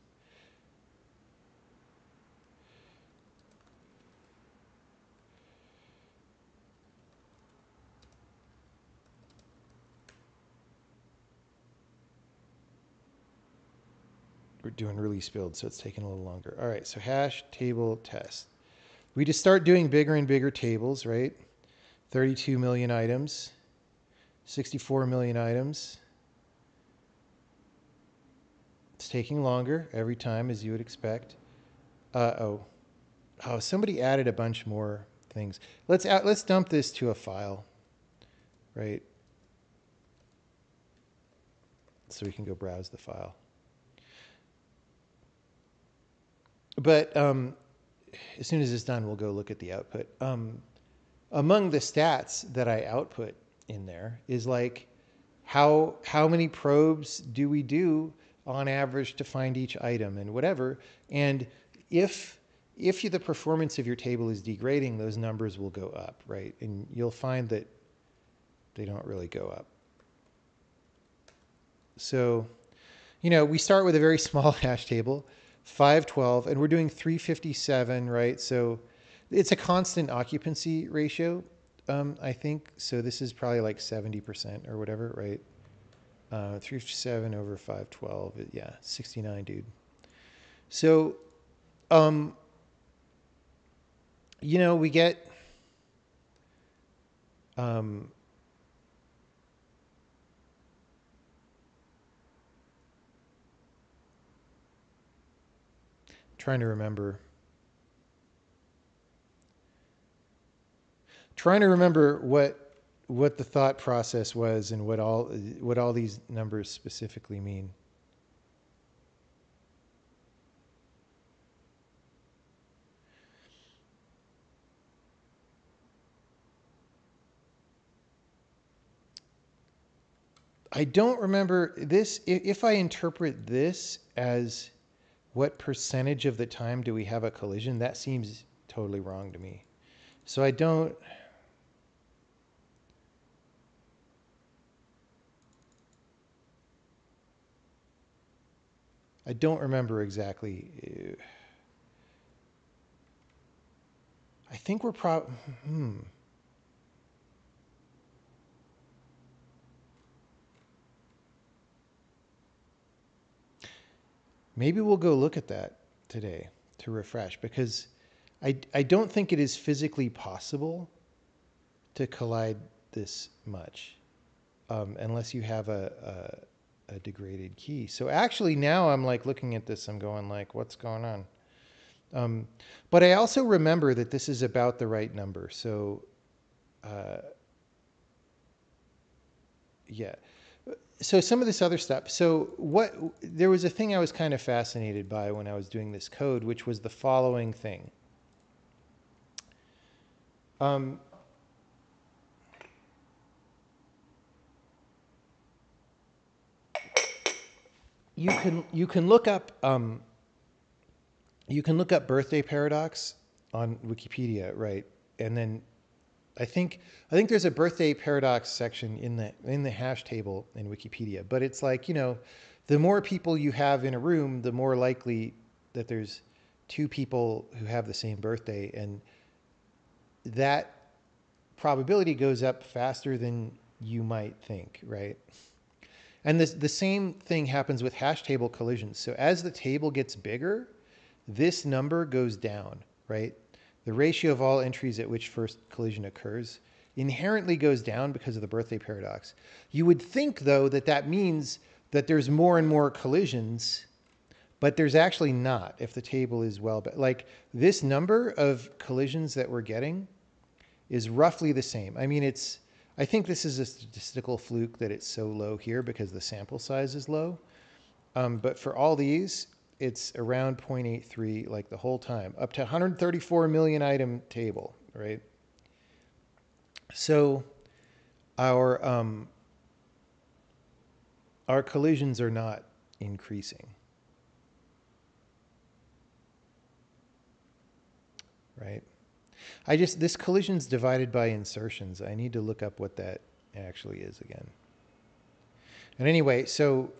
We're doing release build, so it's taking a little longer. All right, so hash table test. We just start doing bigger and bigger tables, right? 32 million items, 64 million items. It's taking longer every time, as you would expect. Oh, somebody added a bunch more things. Let's dump this to a file, right? So we can go browse the file. But as soon as it's done, we'll go look at the output. Among the stats that I output in there is like how many probes do we do on average to find each item and whatever. And if the performance of your table is degrading, those numbers will go up, right? And you'll find that they don't really go up. So, you know, we start with a very small hash table, 512, and we're doing 357, right? So it's a constant occupancy ratio, I think. So this is probably like 70% or whatever, right? 357 over 512, yeah, 69, dude. So, you know, we get, trying to remember what the thought process was and what all these numbers specifically mean. I don't remember this. If I interpret this as what percentage of the time do we have a collision, that seems totally wrong to me. So I don't remember exactly. I think we're Maybe we'll go look at that today to refresh, because I don't think it is physically possible to collide this much unless you have a degraded key. So actually now I'm like looking at this, I'm going like, what's going on? But I also remember that this is about the right number. So yeah. So some of this other stuff. So there was a thing I was kind of fascinated by when I was doing this code, which was the following thing. You can look up birthday paradox on Wikipedia, right? And then I think there's a birthday paradox section in the hash table in Wikipedia. But it's like, the more people you have in a room, the more likely that there's two people who have the same birthday, and that probability goes up faster than you might think, right? And the same thing happens with hash table collisions. So as the table gets bigger, this number goes down, right? The ratio of all entries at which first collision occurs inherently goes down because of the birthday paradox. You would think, though, that means that there's more and more collisions, but there's actually not if the table is like this number of collisions that we're getting is roughly the same. I mean, I think this is a statistical fluke that it's so low here because the sample size is low. But for all these, it's around 0.83 like the whole time, up to 134 million item table, right? So our collisions are not increasing, right? This collision's divided by insertions. I need to look up what that actually is again. And anyway, so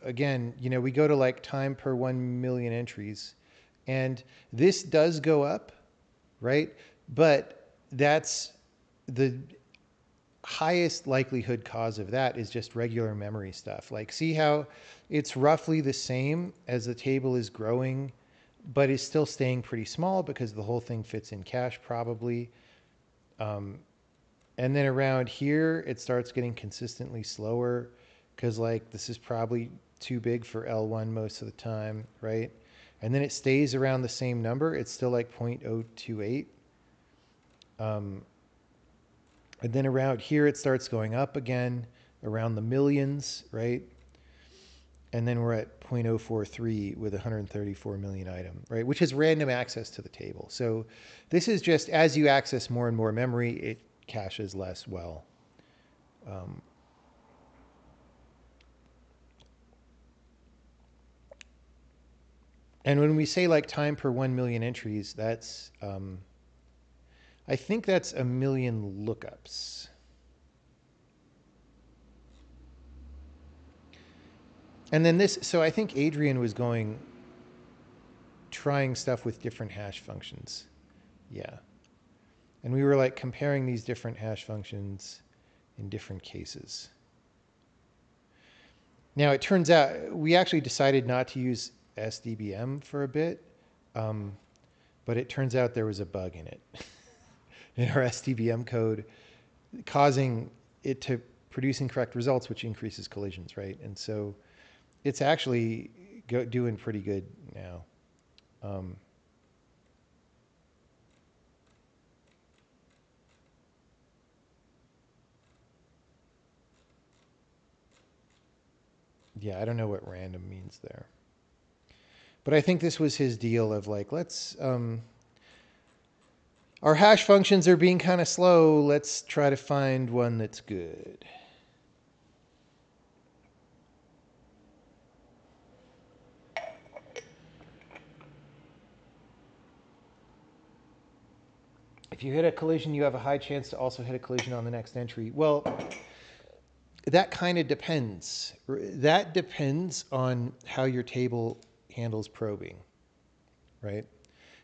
again, we go to like time per 1 million entries, and this does go up, right? But that's the highest likelihood cause of that is just regular memory stuff. Like, see how it's roughly the same as the table is growing, but is still staying pretty small because the whole thing fits in cache probably. And then around here, it starts getting consistently slower because like this is probably too big for L1 most of the time, right? And then it stays around the same number. It's still like 0.028. And then around here, it starts going up again around the millions, right? And then we're at 0.043 with 134 million item, right? Which is random access to the table. So this is just as you access more and more memory, it caches less well. And when we say like time per 1 million entries, that's, I think that's a million lookups. And then this, so I think Adrian was trying stuff with different hash functions. Yeah. And we were like comparing these different hash functions in different cases. Now it turns out we actually decided not to use SDBM for a bit, but it turns out there was a bug in it, in our SDBM code, causing it to produce incorrect results, which increases collisions, right? And so it's actually doing pretty good now. Yeah, I don't know what random means there. But I think this was his deal of like, let's, our hash functions are being kind of slow. Let's try to find one that's good. If you hit a collision, you have a high chance to also hit a collision on the next entry. Well, that kind of depends. That depends on how your table handles probing, right?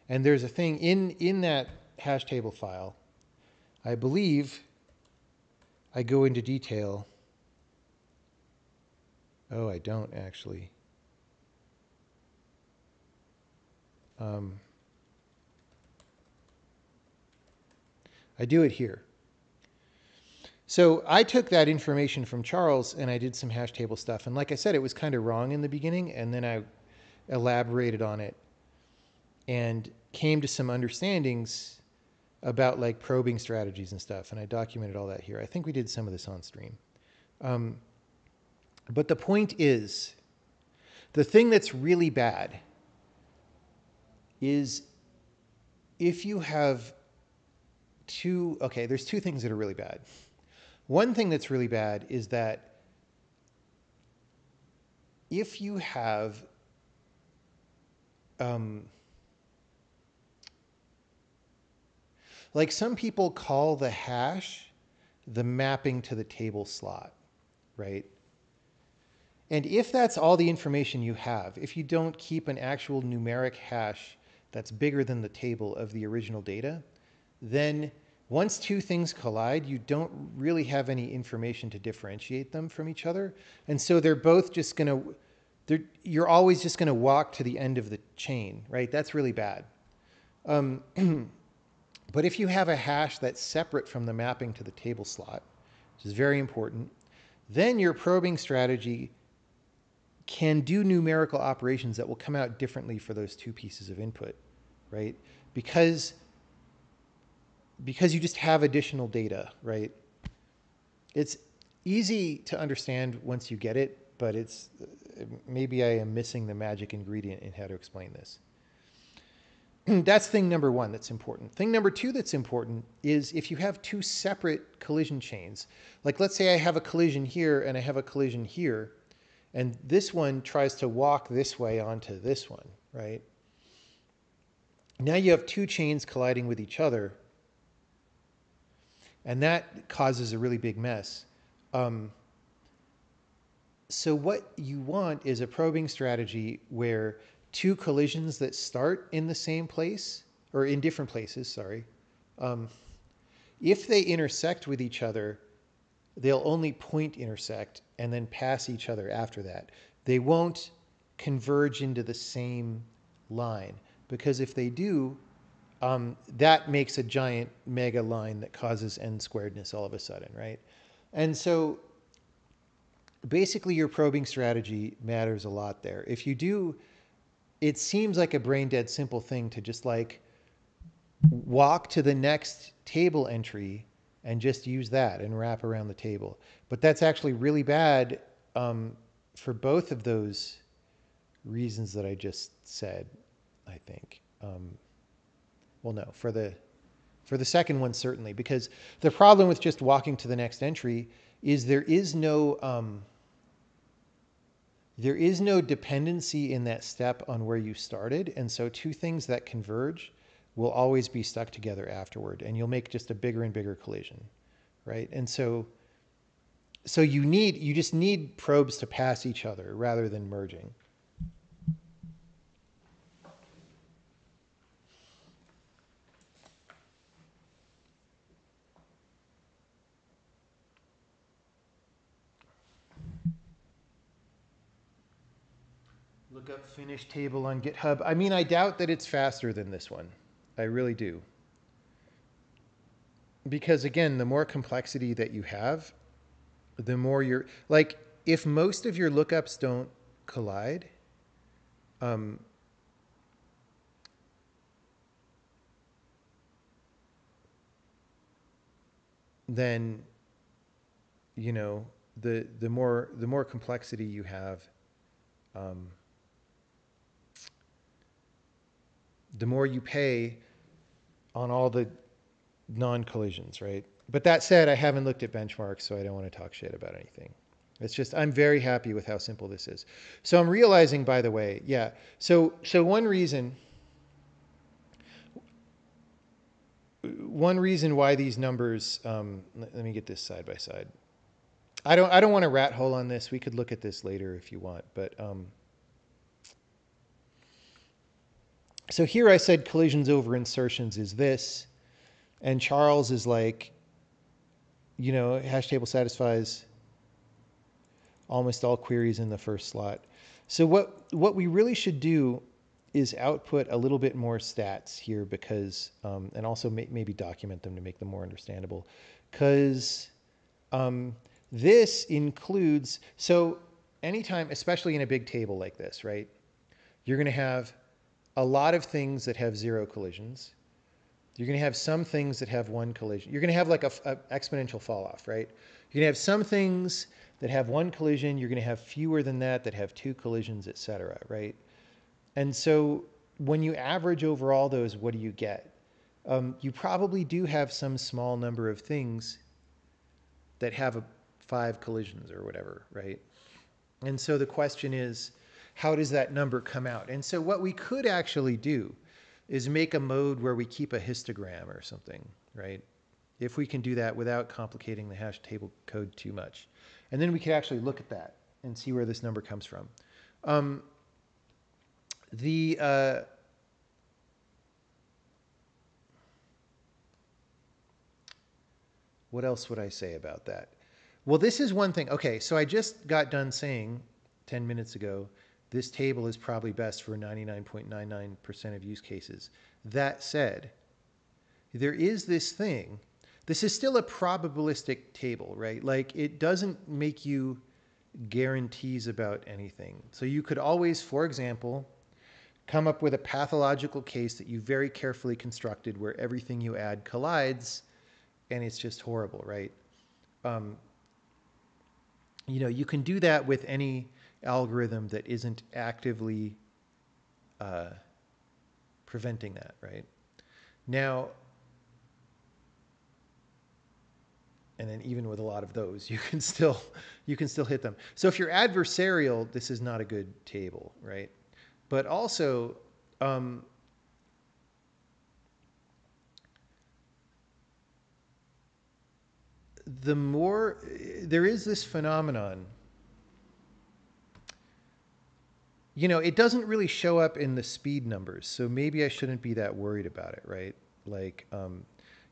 And there's a thing in that hash table file. I believe I go into detail. Oh, I don't actually. I do it here. So I took that information from Charles and I did some hash table stuff. And like I said, it was kind of wrong in the beginning, and then I elaborated on it and came to some understandings about like probing strategies and stuff. And I documented all that here. I think we did some of this on stream. But the point is, the thing that's really bad is if you have there's two things that are really bad. One thing that's really bad is that if you have like some people call the hash the mapping to the table slot, right? And if that's all the information you have, if you don't keep an actual numeric hash that's bigger than the table of the original data, then once two things collide, you don't really have any information to differentiate them from each other. And so they're both just going to, you're always just going to walk to the end of the chain, right? That's really bad. But if you have a hash that's separate from the mapping to the table slot, which is very important, then your probing strategy can do numerical operations that will come out differently for those two pieces of input, right? Because you just have additional data, right? It's easy to understand once you get it, but maybe I am missing the magic ingredient in how to explain this. That's thing number one that's important. Thing number two that's important is if you have two separate collision chains, like let's say I have a collision here and I have a collision here, and this one tries to walk this way onto this one, right? Now you have two chains colliding with each other, and that causes a really big mess. So what you want is a probing strategy where two collisions that start in the same place, or in different places, sorry, if they intersect with each other, they'll only point intersect and then pass each other after that. They won't converge into the same line, because if they do, that makes a giant mega line that causes n squaredness all of a sudden, right? And so basically your probing strategy matters a lot there. If you do, it seems like a brain dead simple thing to just like walk to the next table entry and just use that and wrap around the table. But that's actually really bad for both of those reasons that I just said, I think. Well, no, for the second one, certainly, because the problem with just walking to the next entry is there is no dependency in that step on where you started. And so two things that converge will always be stuck together afterward, and you'll make just a bigger and bigger collision, right? And so you just need probes to pass each other rather than merging. Look up finish table on GitHub. I mean, I doubt that it's faster than this one. I really do. Because again, the more complexity that you have, the more you're like, if most of your lookups don't collide, then, you know, the more complexity you have, the more you pay on all the non-collisions, right? But that said, I haven't looked at benchmarks, so I don't want to talk shit about anything. It's just, I'm very happy with how simple this is. So I'm realizing, by the way, yeah. So one reason why these numbers, let me get this side by side. I don't want to rat hole on this. We could look at this later if you want, but so here I said collisions over insertions is this, and Charles is like, you know, hash table satisfies almost all queries in the first slot. So what we really should do is output a little bit more stats here because, and also maybe document them to make them more understandable. Because this includes, so anytime, especially in a big table like this, right? You're going to have a lot of things that have 0 collisions. You're going to have some things that have 1 collision. You're going to have like a exponential fall off, right? You're going to have some things that have 1 collision. You're going to have fewer than that that have 2 collisions, et cetera, right? And so when you average over all those, what do you get? You probably do have some small number of things that have 5 collisions or whatever, right? And so the question is, how does that number come out? And so what we could actually do is make a mode where we keep a histogram or something, right? If we can do that without complicating the hash table code too much. And then we could actually look at that and see where this number comes from. What else would I say about that? Well, this is one thing. Okay, so I just got done saying 10 minutes ago, this table is probably best for 99.99% of use cases. That said, there is this thing. This is still a probabilistic table, right? Like it doesn't make you guarantees about anything. So you could always, for example, come up with a pathological case that you very carefully constructed where everything you add collides and it's just horrible, right? You know, you can do that with any algorithm that isn't actively preventing that, right? Now, and then even with a lot of those, you can still hit them. So if you're adversarial, this is not a good table, right? But also, the more there is this phenomenon, you know, it doesn't really show up in the speed numbers. So maybe I shouldn't be that worried about it, right? Like,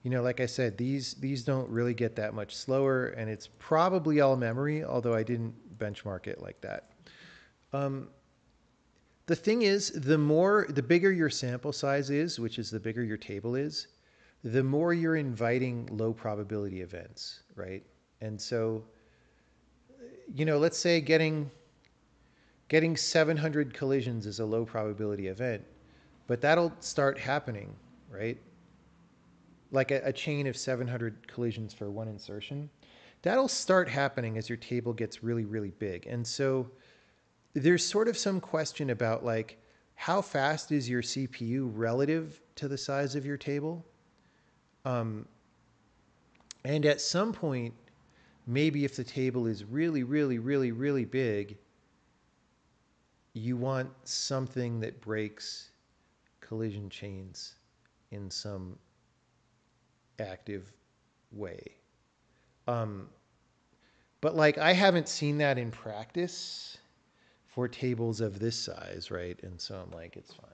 you know, like I said, these don't really get that much slower, and it's probably all memory, although I didn't benchmark it like that. The thing is, the bigger your sample size is, which is the bigger your table is, the more you're inviting low probability events, right? And so, you know, let's say getting 700 collisions is a low probability event, but that'll start happening, right? Like a chain of 700 collisions for one insertion. That'll start happening as your table gets really, really big. And so there's sort of some question about like, how fast is your CPU relative to the size of your table? And at some point, maybe if the table is really, really, really, really big, you want something that breaks collision chains in some active way. But like, I haven't seen that in practice for tables of this size, right? And so I'm like, it's fine.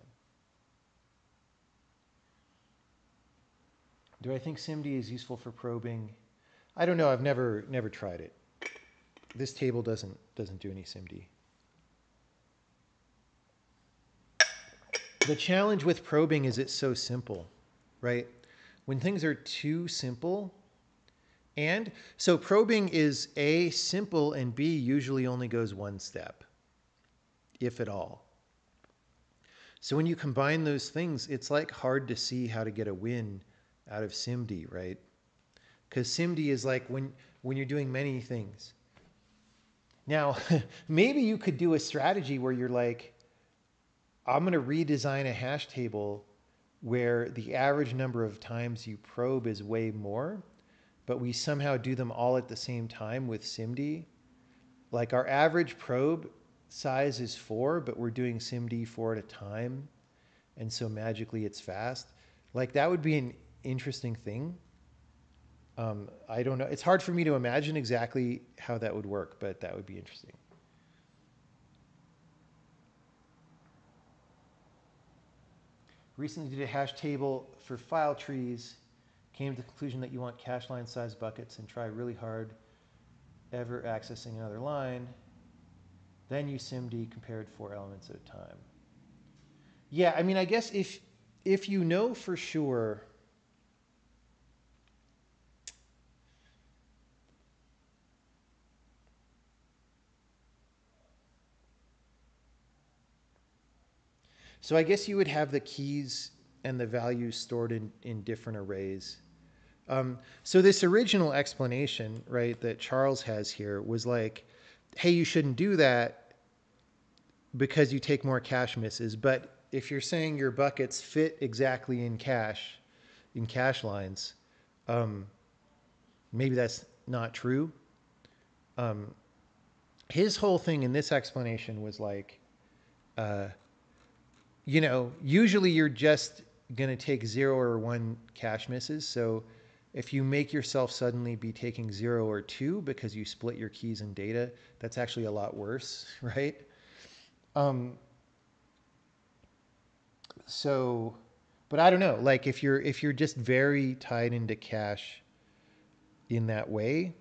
Do I think SIMD is useful for probing? I don't know. I've never tried it. This table doesn't do any SIMD. The challenge with probing is it's so simple, right? When things are too simple, and so probing is A, simple, and B, usually only goes one step, if at all. So when you combine those things, it's like hard to see how to get a win out of SIMD, right? Because SIMD is like when you're doing many things. Now, maybe you could do a strategy where you're like, I'm going to redesign a hash table where the average number of times you probe is way more, but we somehow do them all at the same time with SIMD. Like our average probe size is 4, but we're doing SIMD 4 at a time. And so magically it's fast. Like that would be an interesting thing. I don't know. It's hard for me to imagine exactly how that would work, but that would be interesting. Recently did a hash table for file trees, came to the conclusion that you want cache line size buckets and try really hard ever accessing another line. Then you SIMD compared 4 elements at a time. Yeah, I mean, I guess if you know for sure. So I guess you would have the keys and the values stored in different arrays. So this original explanation, right, that Charles has here was like, hey, you shouldn't do that because you take more cache misses. But if you're saying your buckets fit exactly in cache lines, um, maybe that's not true. Um, his whole thing in this explanation was like, uh, usually you're just going to take 0 or 1 cache misses. So if you make yourself suddenly be taking 0 or 2 because you split your keys and data, that's actually a lot worse, right? Um, so, but I don't know. Like if you're just very tied into cache in that way,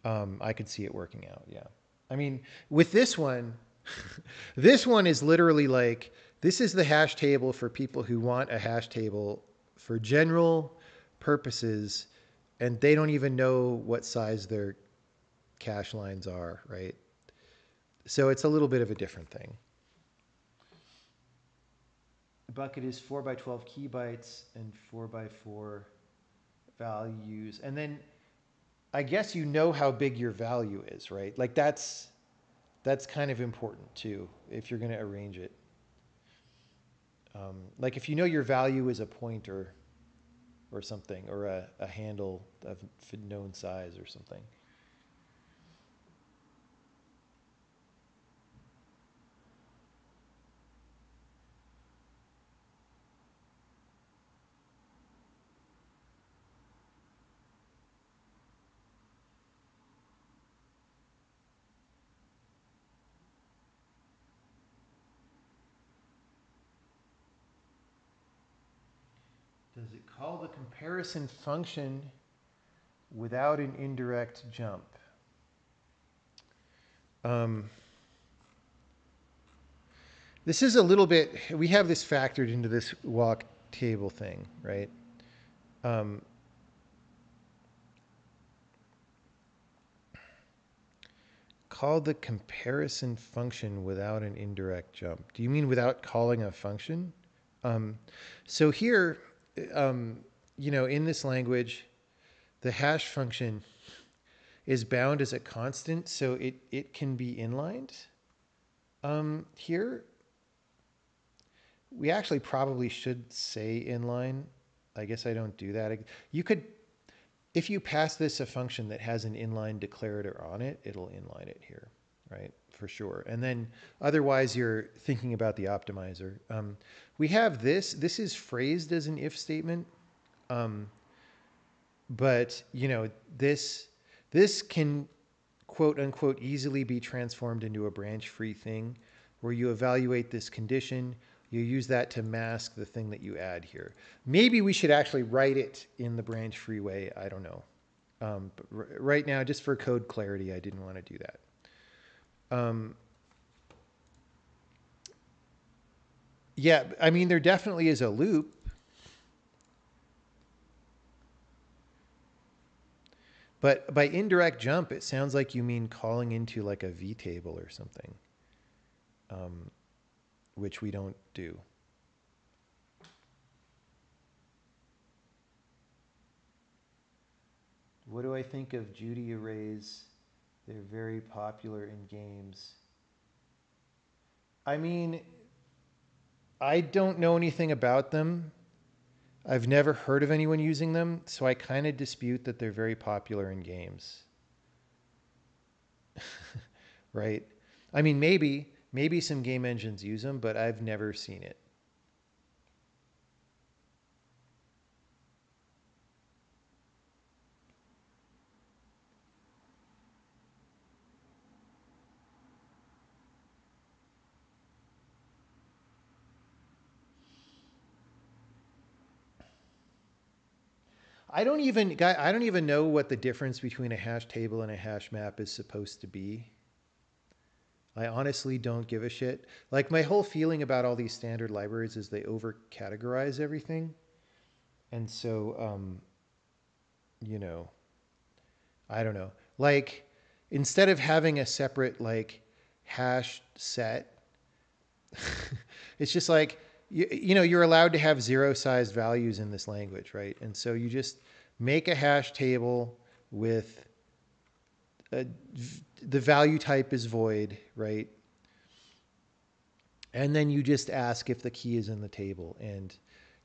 I could see it working out. Yeah. I mean, with this one, this one is literally like this is the hash table for people who want a hash table for general purposes, and they don't even know what size their cache lines are, right? So it's a little bit of a different thing. The bucket is 4 by 12 key bytes and 4 by 4 values, and then I guess you know how big your value is, right? Like that's kind of important too if you're going to arrange it. Like if you know your value is a pointer or something, or a handle of known size or something. Does it call the comparison function without an indirect jump? Um, this is a little bit, we have this factored into this walk table thing, right? Um, call the comparison function without an indirect jump. Do you mean without calling a function? Um, so here, um, in this language, the hash function is bound as a constant, so it can be inlined. Here, we actually probably should say inline. I guess I don't do that. You could, if you pass this a function that has an inline declarator on it, it'll inline it here, right? For sure. And then otherwise, you're thinking about the optimizer. We have this. This is phrased as an if statement, um, but this can quote unquote easily be transformed into a branch free thing where you evaluate this condition, you use that to mask the thing that you add here. Maybe we should actually write it in the branch free way. I don't know. But right now, just for code clarity, I didn't want to do that. Um, yeah, I mean, there definitely is a loop, but by indirect jump, it sounds like you mean calling into like a V table or something, um, which we don't do. What do I think of Judy arrays? They're very popular in games. I mean, I don't know anything about them. I've never heard of anyone using them, so I kind of dispute that they're very popular in games. Right? I mean, maybe some game engines use them, but I've never seen it. I don't even know what the difference between a hash table and a hash map is supposed to be. I honestly don't give a shit. Like my whole feeling about all these standard libraries is they over categorize everything. And so, you know, I don't know. Like instead of having a separate like hash set, it's just like, you know, you're allowed to have zero sized values in this language, right? And so you just make a hash table with the value type is void, right? And then you just ask if the key is in the table. And,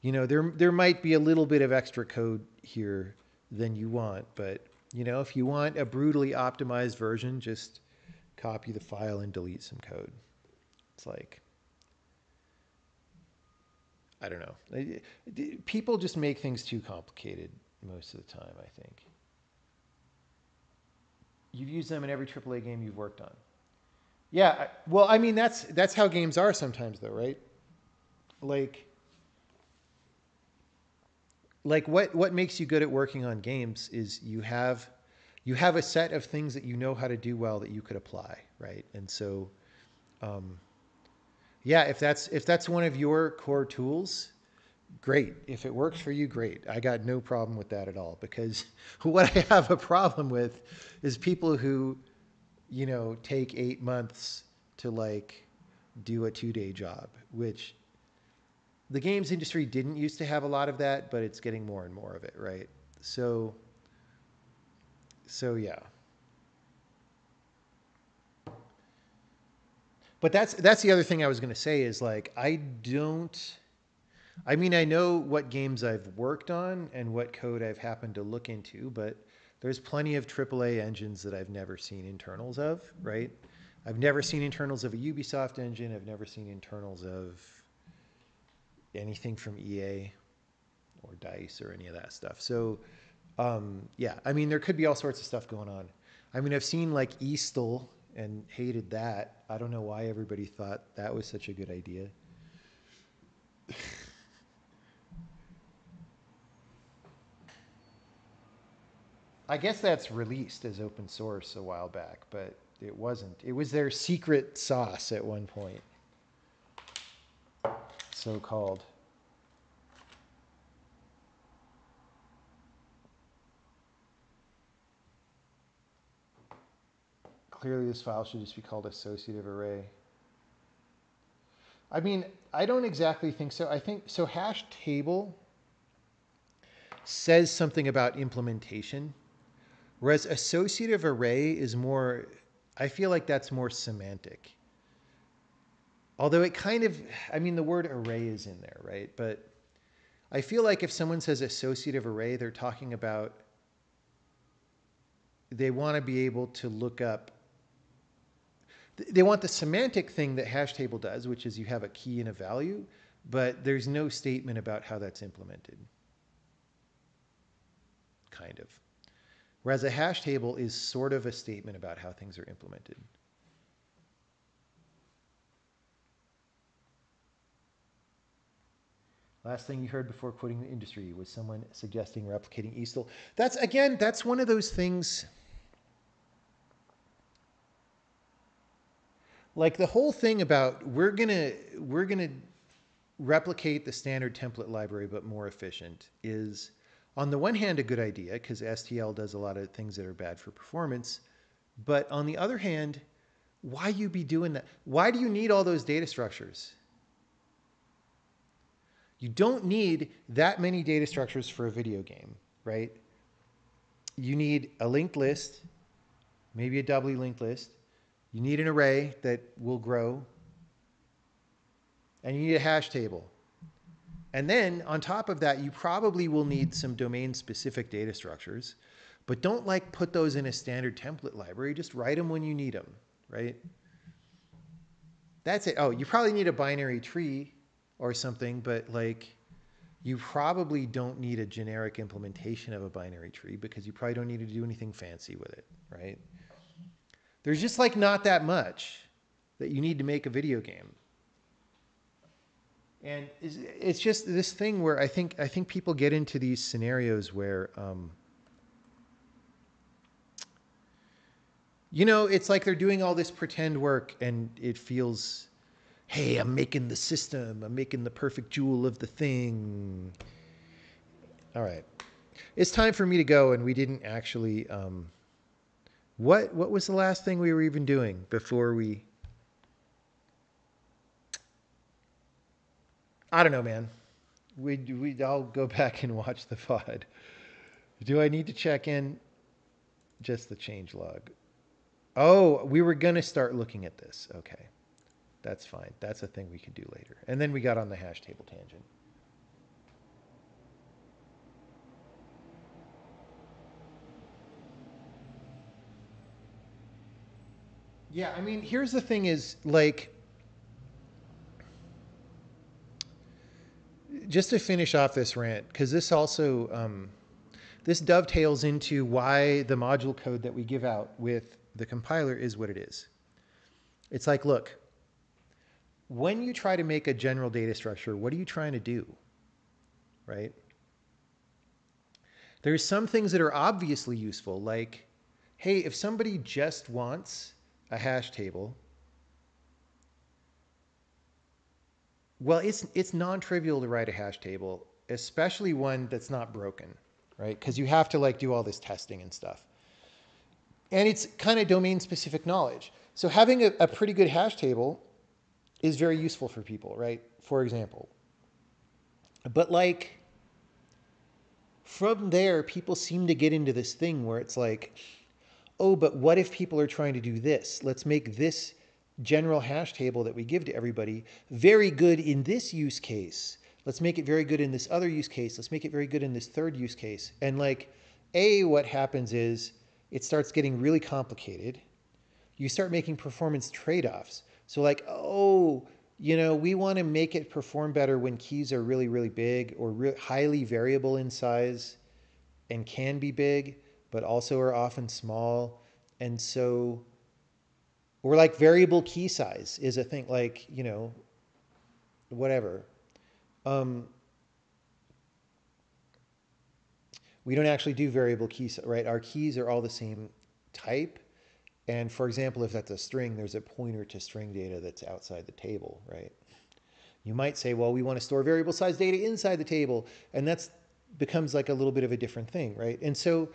you know, there might be a little bit of extra code here than you want, but, you know, if you want a brutally optimized version, just copy the file and delete some code. It's like, I don't know. People just make things too complicated most of the time, I think. You've used them in every AAA game you've worked on. Yeah, well, I mean that's how games are sometimes, though, right? Like, what makes you good at working on games is you have a set of things that you know how to do well that you could apply, right? And so, um, yeah, if that's one of your core tools, great. If it works for you, great. I got no problem with that at all. Because what I have a problem with is people who, you know, take 8 months to like do a 2-day job, which the games industry didn't used to have a lot of that, but it's getting more and more of it, right? So, so yeah. But that's the other thing I was going to say is like I don't. I mean, I know what games I've worked on and what code I've happened to look into, but there's plenty of AAA engines that I've never seen internals of, right? I've never seen internals of a Ubisoft engine. I've never seen internals of anything from EA or DICE or any of that stuff. So, yeah, I mean, there could be all sorts of stuff going on. I mean, I've seen like Eastel and hated that. I don't know why everybody thought that was such a good idea. I guess that's released as open source a while back, but it wasn't. It was their secret sauce at one point, so called. Clearly, this file should just be called associative array. I mean, I don't exactly think so. I think so. Hash table says something about implementation, whereas associative array is more, I feel like that's more semantic. Although it kind of, I mean, the word array is in there, right? But I feel like if someone says associative array, they're talking about they want to be able to look up, they want the semantic thing that hash table does, which is you have a key and a value, but there's no statement about how that's implemented, kind of. Whereas a hash table is sort of a statement about how things are implemented. Last thing you heard before quitting the industry was someone suggesting replicating Eastel. That's, again, that's one of those things. Like the whole thing about we're gonna replicate the standard template library but more efficient is on the one hand a good idea because STL does a lot of things that are bad for performance, but on the other hand, why you be doing that? Why do you need all those data structures? You don't need that many data structures for a video game, right? You need a linked list, maybe a doubly linked list. You need an array that will grow, and you need a hash table. And then on top of that, you probably will need some domain specific data structures, but don't like put those in a standard template library. Just write them when you need them, right? That's it. Oh, you probably need a binary tree or something, but like you probably don't need a generic implementation of a binary tree because you probably don't need to do anything fancy with it, right? There's just like not that much that you need to make a video game. And it's just this thing where I think people get into these scenarios where You know, it's like they're doing all this pretend work and it feels, hey, I'm making the system, I'm making the perfect jewel of the thing. All right. It's time for me to go, and we didn't actually. What was the last thing we were even doing before we? I don't know, man. I'll go back and watch the VOD. Do I need to check in? Just the change log. Oh, we were gonna start looking at this. Okay, that's fine. That's a thing we can do later. And then we got on the hash table tangent. Yeah, I mean, here's the thing: is like, just to finish off this rant, because this also this dovetails into why the module code that we give out with the compiler is what it is. It's like, look, when you try to make a general data structure, what are you trying to do? Right? There's some things that are obviously useful, like, hey, if somebody just wants a hash table, well, it's non-trivial to write a hash table, especially one that's not broken, right? Because you have to like do all this testing and stuff. And it's kind of domain specific knowledge. So having a pretty good hash table is very useful for people, right? For example. But like from there, people seem to get into this thing where it's like, oh, but what if people are trying to do this? Let's make this general hash table that we give to everybody very good in this use case. Let's make it very good in this other use case. Let's make it very good in this third use case. And like, what happens is it starts getting really complicated. You start making performance trade-offs. So like, oh, we want to make it perform better when keys are really, really big or highly variable in size and can be big, but also are often small. And so, or like variable key size is a thing, like, whatever. Um, we don't actually do variable keys, right? Our keys are all the same type. And for example, if that's a string, there's a pointer to string data that's outside the table, right? You might say, well, we want to store variable size data inside the table. And that's becomes like a little bit of a different thing, right? And so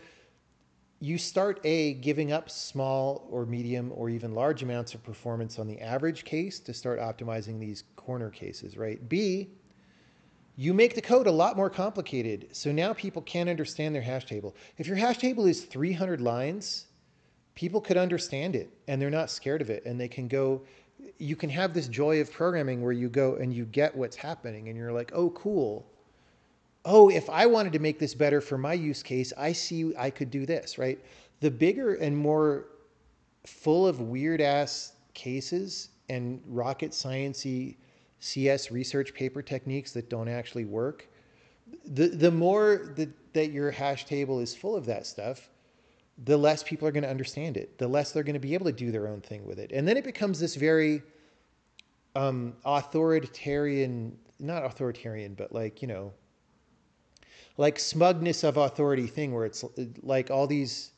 you start giving up small or medium or even large amounts of performance on the average case to start optimizing these corner cases, right? B, you make the code a lot more complicated. So now people can't understand their hash table. If your hash table is 300 lines, people could understand it and they're not scared of it. And they can go, you can have this joy of programming where you go and you get what's happening and you're like, oh, cool. Oh, if I wanted to make this better for my use case, I see I could do this, right? The bigger and more full of weird ass cases and rocket sciencey CS research paper techniques that don't actually work, the more that your hash table is full of that stuff, the less people are going to understand it, the less they're going to be able to do their own thing with it. And then it becomes this very authoritarian, not authoritarian, but like, like smugness of authority thing where it's like all these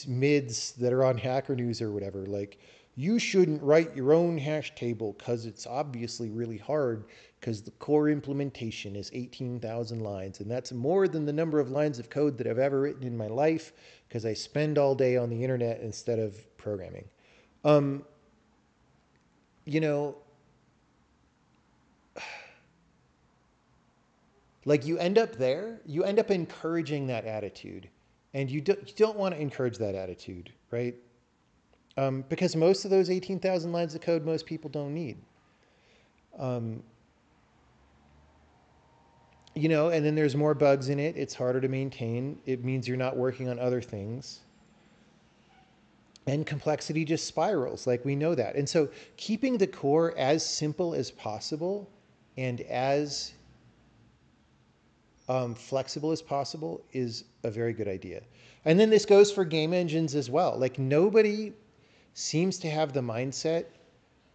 mids that are on Hacker News or whatever, like, you shouldn't write your own hash table because it's obviously really hard because the core implementation is 18,000 lines. And that's more than the number of lines of code that I've ever written in my life because I spend all day on the internet instead of programming. Um, you know, like you end up encouraging that attitude. And you don't want to encourage that attitude, right? Because most of those 18,000 lines of code, most people don't need. Um, and then there's more bugs in it. It's harder to maintain. It means you're not working on other things. And complexity just spirals, like we know that. And so keeping the core as simple as possible and as flexible as possible is a very good idea. And then this goes for game engines as well. Like nobody seems to have the mindset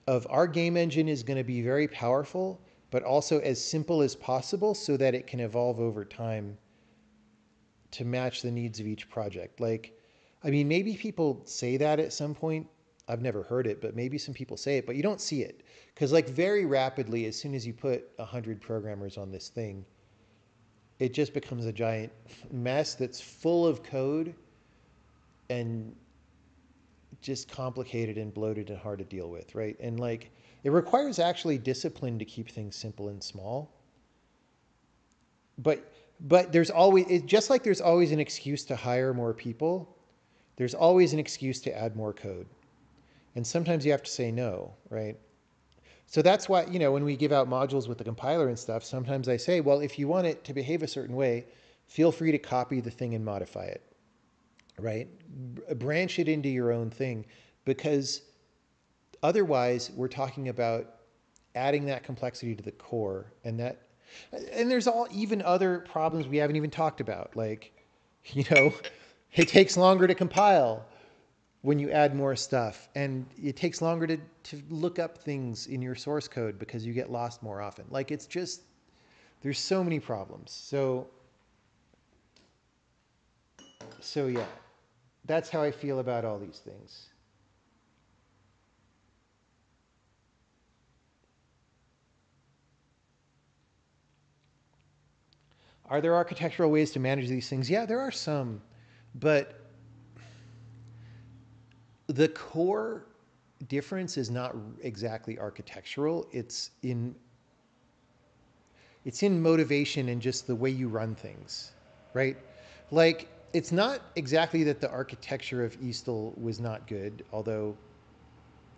of our game engine is going to be very powerful, but also as simple as possible so that it can evolve over time to match the needs of each project. Like I mean, maybe people say that at some point. I've never heard it, but maybe some people say it, but you don't see it. Because like very rapidly, as soon as you put 100 programmers on this thing, it just becomes a giant mess that's full of code and just complicated and bloated and hard to deal with, right? And like it requires actually discipline to keep things simple and small. But there's always just like there's always an excuse to hire more people, there's always an excuse to add more code. And sometimes you have to say no, right? So that's why, when we give out modules with the compiler and stuff, sometimes I say, well, if you want it to behave a certain way, feel free to copy the thing and modify it, right? Branch it into your own thing, because otherwise we're talking about adding that complexity to the core, and there's all even other problems we haven't even talked about. Like, you know, it takes longer to compile when you add more stuff, and it takes longer to look up things in your source code because you get lost more often. Like, it's just, there's so many problems. So yeah, that's how I feel about all these things. Are there architectural ways to manage these things? Yeah, there are some, but the core difference is not exactly architectural. It's in motivation and just the way you run things, right? Like, it's not exactly that the architecture of Eastal was not good, although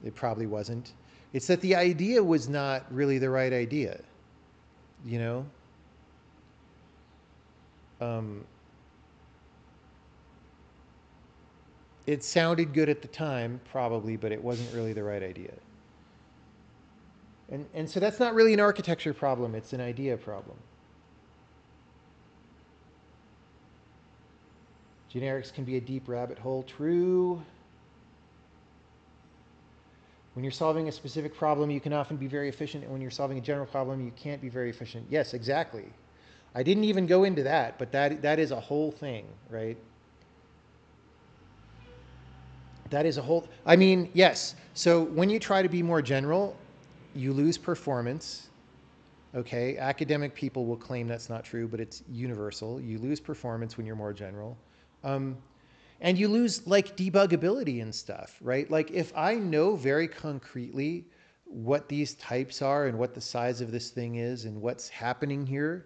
it probably wasn't. It's that the idea was not really the right idea, you know? Um, it sounded good at the time, probably, but it wasn't really the right idea. And so that's not really an architecture problem, it's an idea problem. Generics can be a deep rabbit hole. True. When you're solving a specific problem, you can often be very efficient. And when you're solving a general problem, you can't be very efficient. Yes, exactly. I didn't even go into that, but that is a whole thing, right? That is a whole, I mean, yes. So when you try to be more general, you lose performance. Okay. Academic people will claim that's not true, but it's universal. You lose performance when you're more general. Um, and you lose like debuggability and stuff, right? Like if I know very concretely what these types are and what the size of this thing is and what's happening here,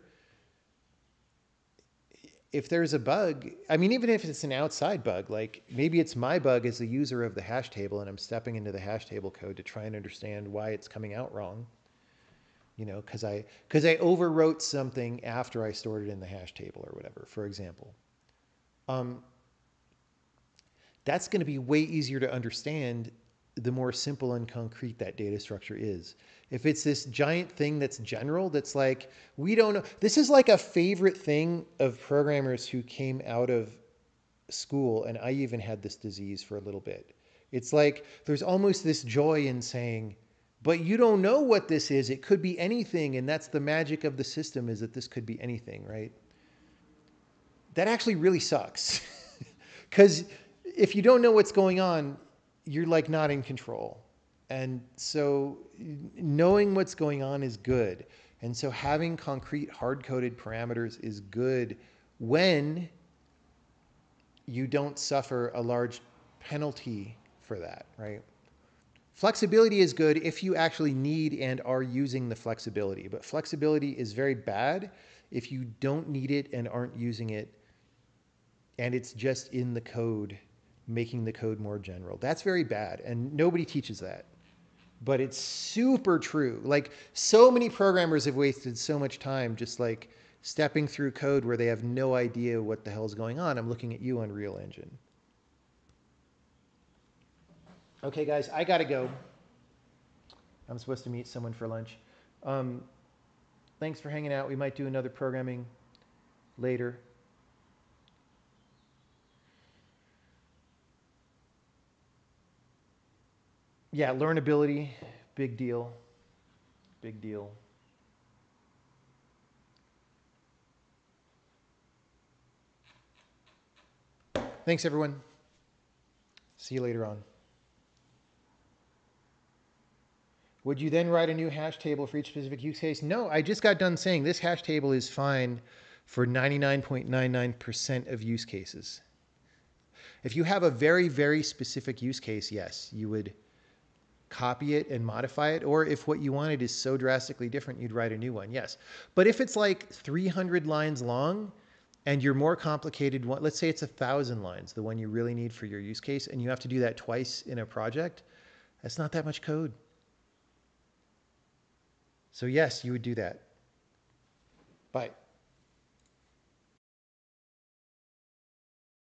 if there's a bug, I mean, even if it's an outside bug, like maybe it's my bug as the user of the hash table and I'm stepping into the hash table code to try and understand why it's coming out wrong, because I overwrote something after I stored it in the hash table or whatever, for example. Um, that's going to be way easier to understand the more simple and concrete that data structure is. If it's this giant thing that's general, that's like, we don't know. This is like a favorite thing of programmers who came out of school, and I even had this disease for a little bit. It's like there's almost this joy in saying, but you don't know what this is. It could be anything, and that's the magic of the system, is that this could be anything, right? That actually really sucks. Because if you don't know what's going on, you're like not in control. And so knowing what's going on is good. And so having concrete hard coded parameters is good when you don't suffer a large penalty for that, right? Flexibility is good if you actually need and are using the flexibility, but flexibility is very bad if you don't need it and aren't using it, and it's just in the code, making the code more general. That's very bad, and nobody teaches that. But it's super true. Like, so many programmers have wasted so much time just like stepping through code where they have no idea what the hell is going on. I'm looking at you, Unreal Engine. Okay, guys, I gotta go. I'm supposed to meet someone for lunch. Um, Thanks for hanging out. We might do another programming later. Yeah, learnability, big deal. Big deal. Thanks, everyone. See you later on. Would you then write a new hash table for each specific use case? No, I just got done saying this hash table is fine for 99.99% of use cases. If you have a very, very specific use case, yes, you would copy it and modify it. Or if what you wanted is so drastically different, you'd write a new one, yes. But if it's like 300 lines long and your more complicated one, let's say it's 1,000 lines, the one you really need for your use case, and you have to do that twice in a project, that's not that much code. So yes, you would do that. Bye.